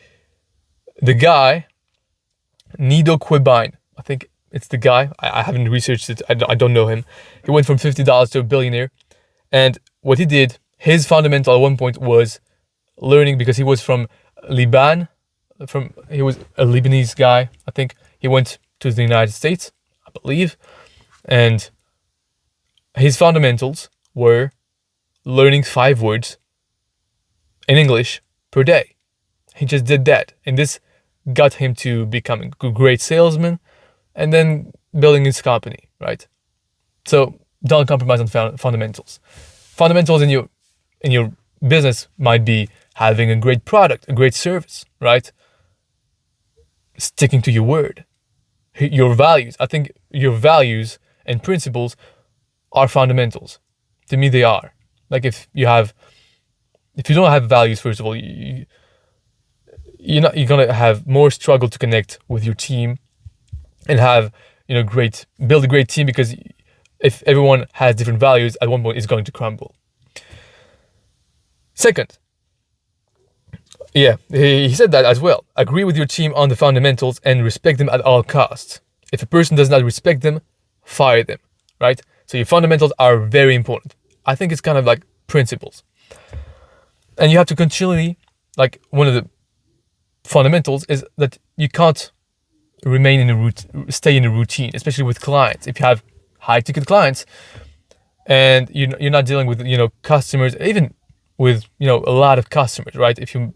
the guy, Nido Quibine, I think it's the guy. I haven't researched it. I don't know him. He went from $50 to a billionaire. And what he did, his fundamental at one point was learning, because he was from Lebanon. He was a Lebanese guy. I think he went to the United States, I believe. And his fundamentals were learning 5 words in English per day. He just did that. And this got him to becoming a great salesman and then building his company, right? So don't compromise on fundamentals. Fundamentals in your business might be having a great product, a great service, right? Sticking to your word, your values. I think your values and principles are fundamentals. To me, they are. Like if you don't have values, first of all, you're gonna have more struggle to connect with your team and have build a great team, because if everyone has different values, at one point it's going to crumble. Second, he said that as well. Agree with your team on the fundamentals and respect them at all costs. If a person does not respect them, fire them, right? So your fundamentals are very important. I think it's kind of like principles. And you have to continually, like one of the fundamentals is that you can't stay in a routine, especially with clients. If you have high ticket clients and you're not dealing with, customers, even with, a lot of customers, right? If you're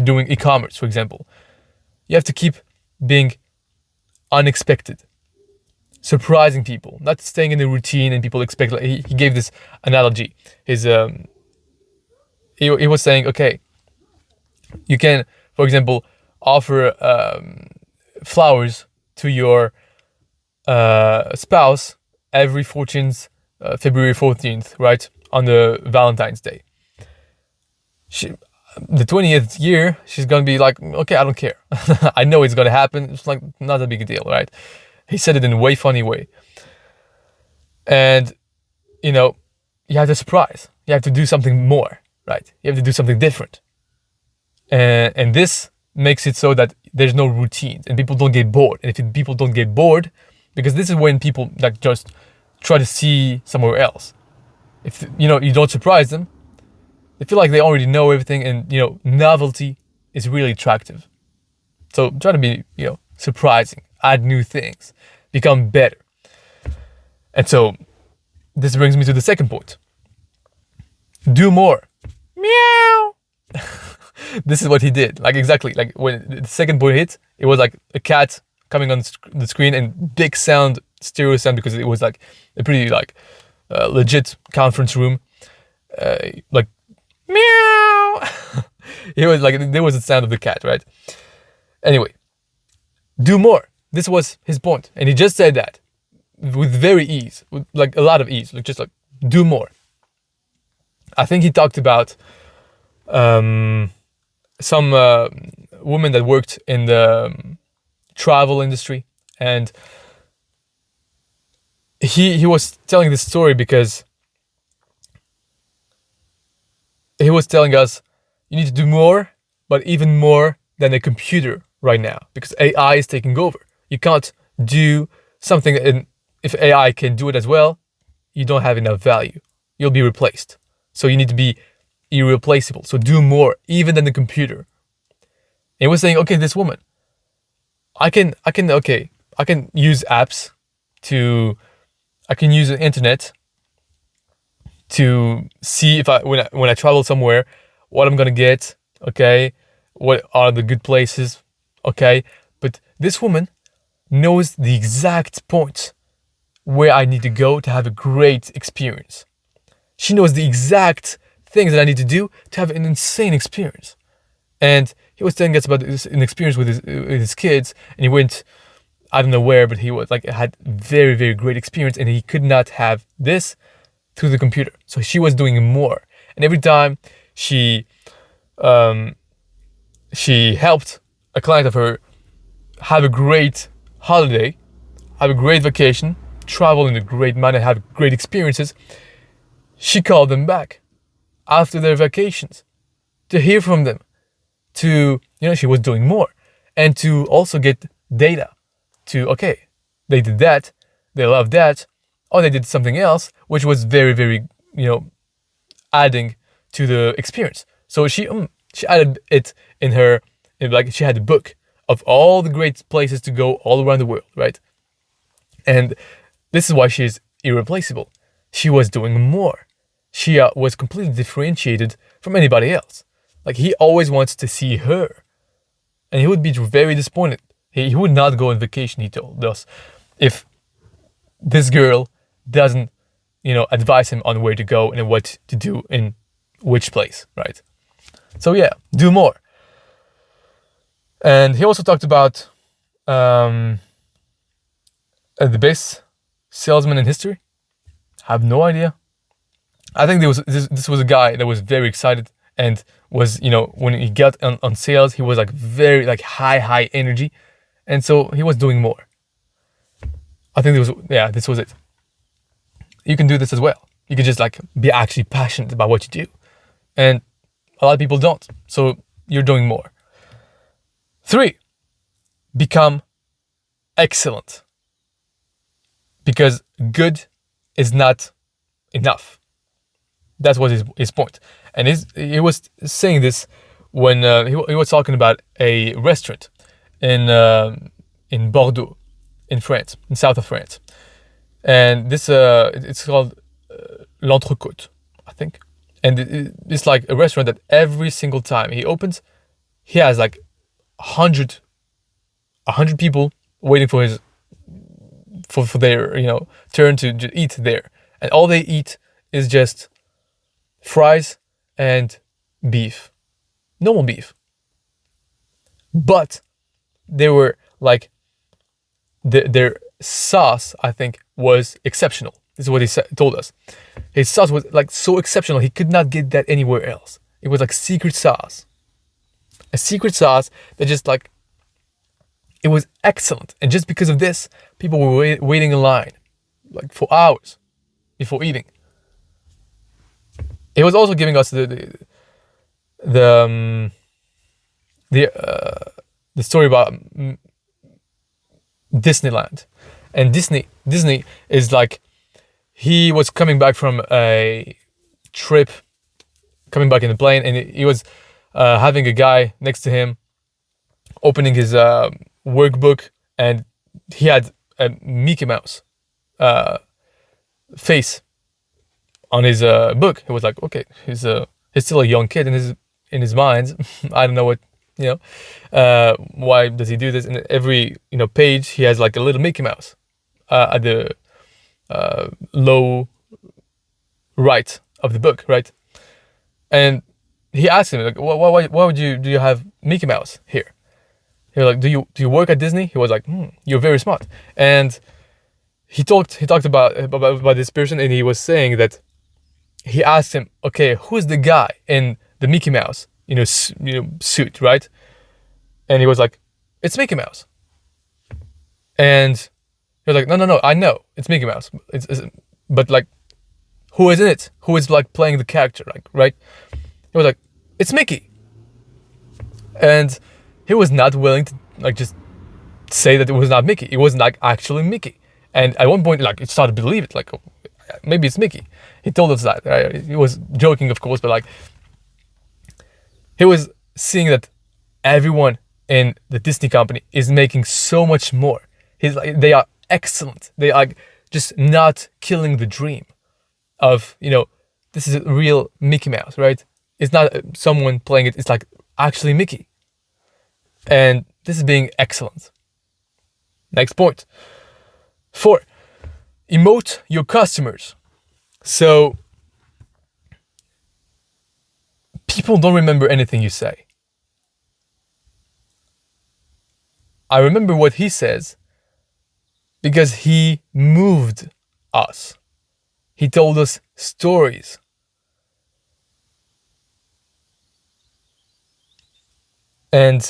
doing e-commerce, for example, you have to keep being unexpected, surprising people, not staying in the routine and people expect. Like, he gave this analogy. He was saying, okay, you can, for example, offer flowers to your spouse every February 14th, right? On the Valentine's Day. The 20th year, she's going to be like, okay, I don't care. I know it's going to happen. It's like not a big deal, right? He said it in a way funny way. And, you have to surprise. You have to do something more, right? You have to do something different. And this makes it so that there's no routine and people don't get bored. And if people don't get bored, because this is when people like just try to see somewhere else. If, you don't surprise them, they feel like they already know everything, and, novelty is really attractive. So try to be, surprising, add new things, become better. And so this brings me to the second point. Do more. Meow. This is what he did. Like exactly, like when the second point hit, it was like a cat coming on the screen and big sound, stereo sound, because it was like a pretty like legit conference room. Like meow. It was like there was the sound of the cat, right? Anyway, do more. This was his point, and he just said that with very ease, with like a lot of ease, like just like do more. I think he talked about some woman that worked in the travel industry, and he was telling this story because he was telling us you need to do more, but even more than a computer right now, because AI is taking over. You can't do something, and if AI can do it as well, you don't have enough value. You'll be replaced. So you need to be irreplaceable. So do more, even than the computer. And he was saying, okay, this woman, I can use apps I can use the internet to see if when I travel somewhere, what I'm gonna get, okay, what are the good places, okay. But this woman knows the exact points where I need to go to have a great experience. She knows the exact things that I need to do to have an insane experience. And he was telling us about an experience with his kids, and he went, I don't know where, but he was like had very, very great experience, and he could not have this through the computer. So she was doing more, and every time she helped a client of her have a great holiday, have a great vacation, travel in a great manner, have great experiences, she called them back after their vacations to hear from them, to, she was doing more, and to also get data to, okay, they did that, they loved that, or they did something else, which was very, very, adding to the experience. So she added it in her, like she had a book of all the great places to go all around the world, right? And this is why she is irreplaceable. She was doing more. She was completely differentiated from anybody else. Like, he always wants to see her, and he would be very disappointed. He would not go on vacation, he told us, if this girl doesn't, advise him on where to go and what to do in which place, right? So yeah, do more. And he also talked about the best salesman in history. I have no idea. I think this was a guy that was very excited and was, when he got on sales, he was like very like high energy. And so he was doing more. I think this was it. You can do this as well. You can just like be actually passionate about what you do. And a lot of people don't. So you're doing more. 3, become excellent. Because good is not enough. That was his point. And he was saying this when he was talking about a restaurant in Bordeaux, in France, in south of France. And this it's called L'Entrecôte, I think. And it's like a restaurant that every single time he opens, he has like 100 people waiting for their turn to eat there, and all they eat is just fries and beef, normal beef. But they were like their sauce, I think, was exceptional. This is what he told us. His sauce was like so exceptional, he could not get that anywhere else. It was like secret sauce. A secret sauce that just like, it was excellent. And just because of this, people were waiting in line like for hours before eating. He was also giving us the story about Disneyland. And Disney is like, he was coming back from a trip, coming back in the plane, and he was having a guy next to him opening his workbook, and he had a Mickey Mouse face on his book. He was like, okay, he's still a young kid in his mind. I don't know what, why does he do this? And every page he has like a little Mickey Mouse at the low right of the book, right? And he asked him like, why would do you have Mickey Mouse here? He was like, do you work at Disney? He was like, you're very smart. And he talked about this person, and he was saying that he asked him, okay, who's the guy in the Mickey Mouse suit, right? And he was like, it's Mickey Mouse. And he was like, no, I know it's Mickey Mouse. But like, who is in it? Who is like playing the character, like, right? He was like, it's Mickey. And he was not willing to like just say that it was not Mickey. It was like actually Mickey. And at one point, like, he started to believe it, like, oh, maybe it's Mickey. He told us that. Right? He was joking, of course, but like, He was seeing that everyone in the Disney company is making so much more. He's like, they are excellent. They are just not killing the dream of, this is a real Mickey Mouse, right? It's not someone playing it. It's like actually Mickey. And this is being excellent. Next point. 4, emote your customers. So people don't remember anything you say. I remember what he says because he moved us. He told us stories. And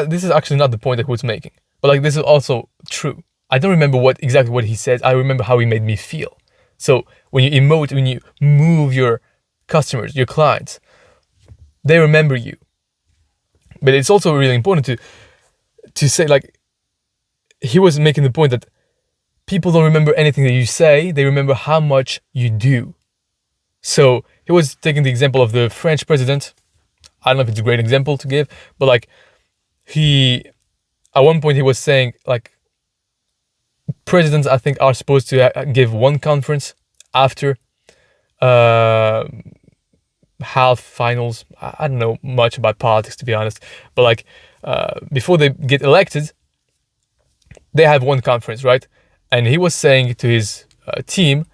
this is actually not the point that he was making, but this is also true. I don't remember exactly what he said. I remember how he made me feel. So when you emote, when you move your customers, your clients, they remember you. But it's also really important to say, he was making the point that people don't remember anything that you say. They remember how much you do. So he was taking the example of the French president. I don't know if it's a great example to give, but at one point he was saying presidents, I think, are supposed to give one conference after half finals. I don't know much about politics, to be honest, but before they get elected, they have one conference, right? And he was saying to his team,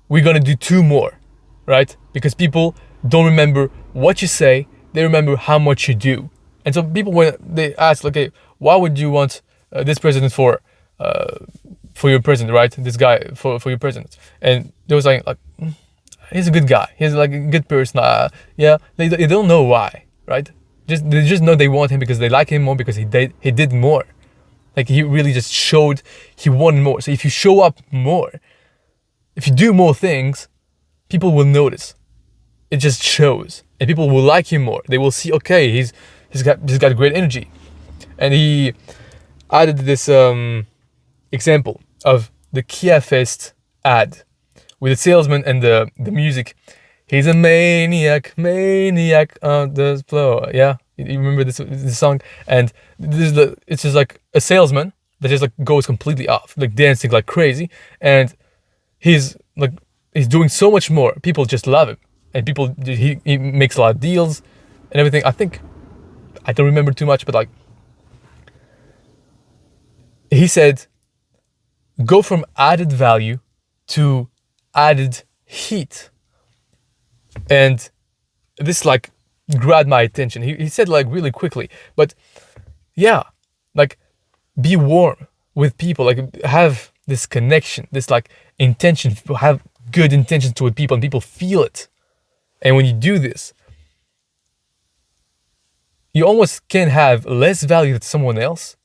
we're gonna do 2 more, right? Because people don't remember what you say, they remember how much you do. And so people, when they ask, okay, why would you want this president for your president, right? This guy for your president. And they were saying he's a good guy. He's a good person. Yeah, they don't know why, right? They just know they want him because they like him more, because he did more. He really just showed he wanted more. So if you show up more, if you do more things, people will notice. It just shows, and people will like you more. They will see, okay, he's got great energy. And he added this example of the Kia Fest ad with the salesman and the music. He's a maniac on the floor. Yeah, you remember this song? And it's just a salesman that just goes completely off, dancing like crazy, and he's doing so much more. People just love him, and he makes a lot of deals and everything. I don't remember too much, but he said, go from added value to added heat. And this grabbed my attention. He said really quickly, but yeah, be warm with people, have this connection, this intention, have good intentions toward people, and people feel it. And when you do this, you almost can have less value than someone else,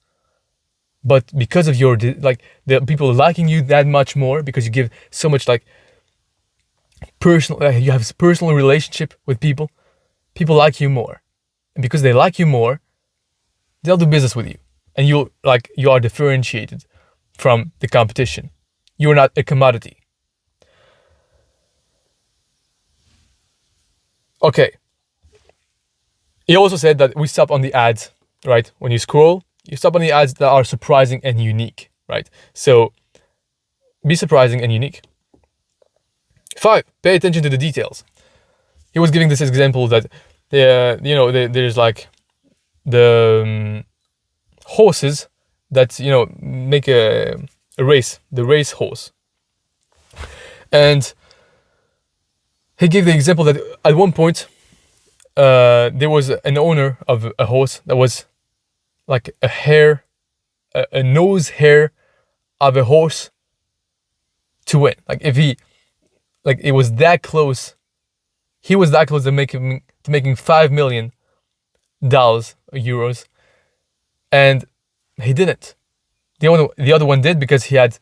but because of your the people liking you that much more, because you give so much personal, you have this personal relationship with people, people like you more, and because they like you more, they'll do business with you, and you are differentiated from the competition. You are not a commodity. Okay. He also said that we stop on the ads, right? When you scroll, you stop on the ads that are surprising and unique, right? So be surprising and unique. 5, pay attention to the details. He was giving this example that there's the horses that make a race, the race horse. And he gave the example that at one point there was an owner of a horse that was a nose hair of a horse to win. If he it was that close, he was that close to making $5 million euros, and he didn't. The other one did, because he had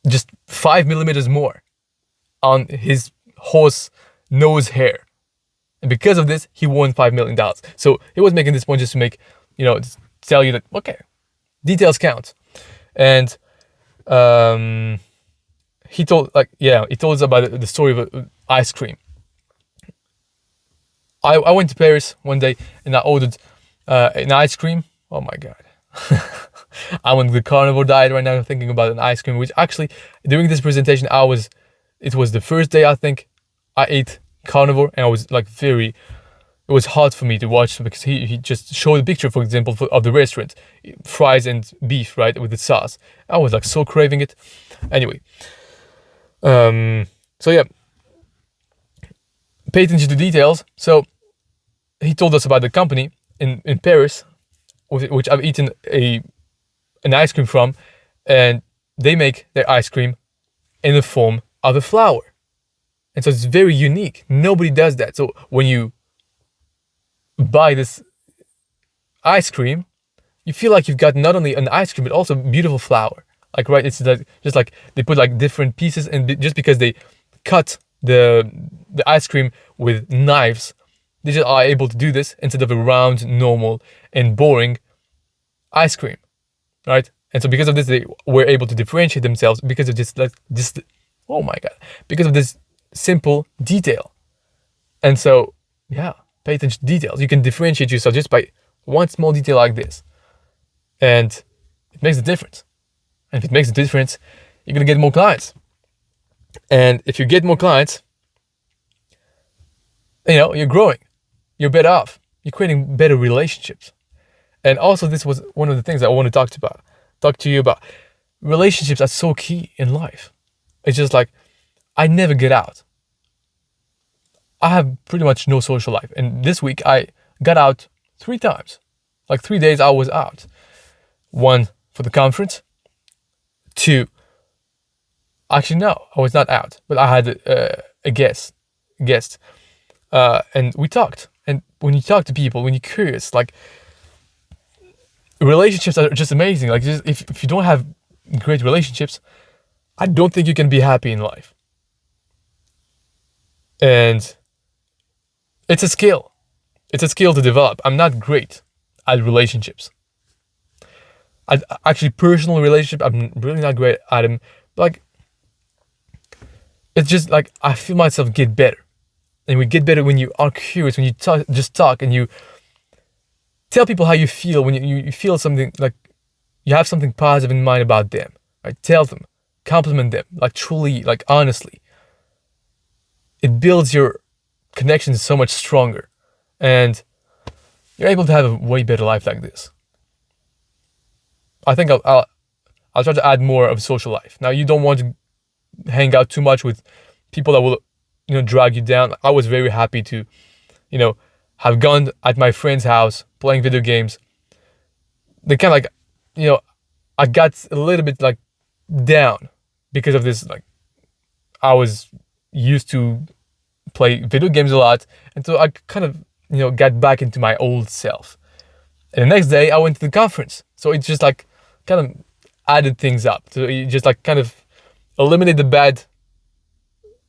just 5 millimeters more on his horse nose hair, and because of this, he won $5 million. So he was making this point just to make to tell you that, okay, details count. And he told us about the story of ice cream. I went to Paris one day and I ordered an ice cream. Oh my God. I'm on the carnivore diet right now, thinking about an ice cream, which actually, during this presentation, it was the first day I think I ate carnivore, and I was like it was hard for me to watch because he just showed a picture, for example, of the restaurant, fries and beef, right, with the sauce. I was like so craving it. Anyway, so yeah, pay attention to details. So he told us about the company in Paris, which I've eaten an ice cream from, and they make their ice cream in the form of a flower. And so it's very unique. Nobody does that. So when you buy this ice cream, you feel like you've got not only an ice cream, but also a beautiful flower. Like, right, it's like, just like they put like different pieces, and just because they cut the ice cream with knives, they just are able to do this instead of a round, normal, and boring ice cream, right? And so because of this, they were able to differentiate themselves because of just oh my God, because of this simple detail. And so, yeah, pay attention to details. You can differentiate yourself just by one small detail like this, and it makes a difference. And if it makes a difference, you're gonna get more clients. And if you get more clients, you're growing, you're better off, you're creating better relationships. And also, this was one of the things that I want to talk to you about. Relationships are so key in life. It's just like, I never get out. I have pretty much no social life. And this week I got out 3 times. Like 3 days I was out. 1 for the conference. 2, actually no, I was not out, but I had a guest. And we talked. And when you talk to people, when you're curious, like, relationships are just amazing. Like, just if you don't have great relationships, I don't think you can be happy in life. And it's a skill. It's a skill to develop. I'm not great at relationships. Actually, personal relationship, I'm really not great at them. Like, it's just like I feel myself get better. And we get better when you are curious, when you talk and you tell people how you feel, when you feel something, like you have something positive in mind about them. Right? Tell them, compliment them, like truly, like honestly. It builds your connections so much stronger, and you're able to have a way better life like this. I think I'll try to add more of a social life. Now, you don't want to hang out too much with people that will, drag you down. I was very happy to, have gone at my friend's house playing video games. They kind of like, I got a little bit like down because of this. Like, I was used to play video games a lot, and so I kind of, got back into my old self. And the next day I went to the conference, so it just like kind of added things up. So it just like kind of eliminated the bad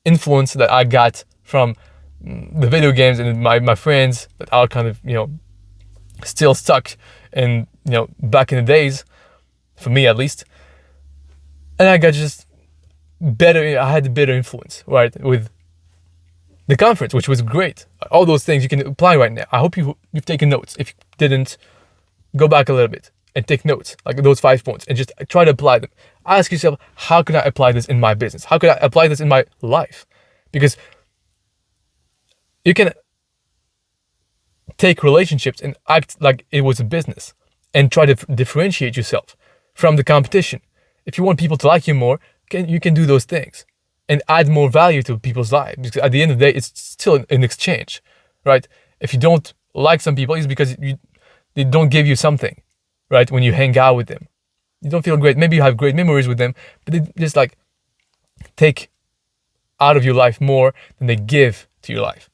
influence that I got from the video games and my friends that are kind of, still stuck in, back in the days, for me at least. And I got just better, I had a better influence, right, with the conference, which was great. All those things you can apply right now. I hope you've taken notes. If you didn't, go back a little bit and take notes, like those 5 points, and just try to apply them. Ask yourself, how can I apply this in my business? How can I apply this in my life? Because you can take relationships and act like it was a business and try to differentiate yourself from the competition. If you want people to like you more, you can do those things and add more value to people's lives. Because at the end of the day, it's still an exchange, right? If you don't like some people, it's because they don't give you something, right? When you hang out with them, you don't feel great. Maybe you have great memories with them, but they just like take out of your life more than they give to your life.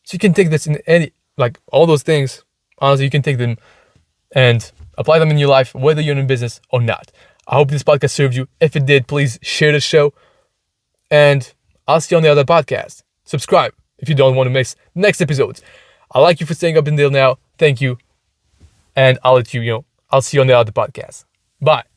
So you can take this in any, like all those things, honestly, you can take them and apply them in your life, whether you're in business or not. I hope this podcast served you. If it did, please share the show. And I'll see you on the other podcast. Subscribe if you don't want to miss next episodes. I like you for staying up until now. Thank you. And I'll let you, I'll see you on the other podcast. Bye.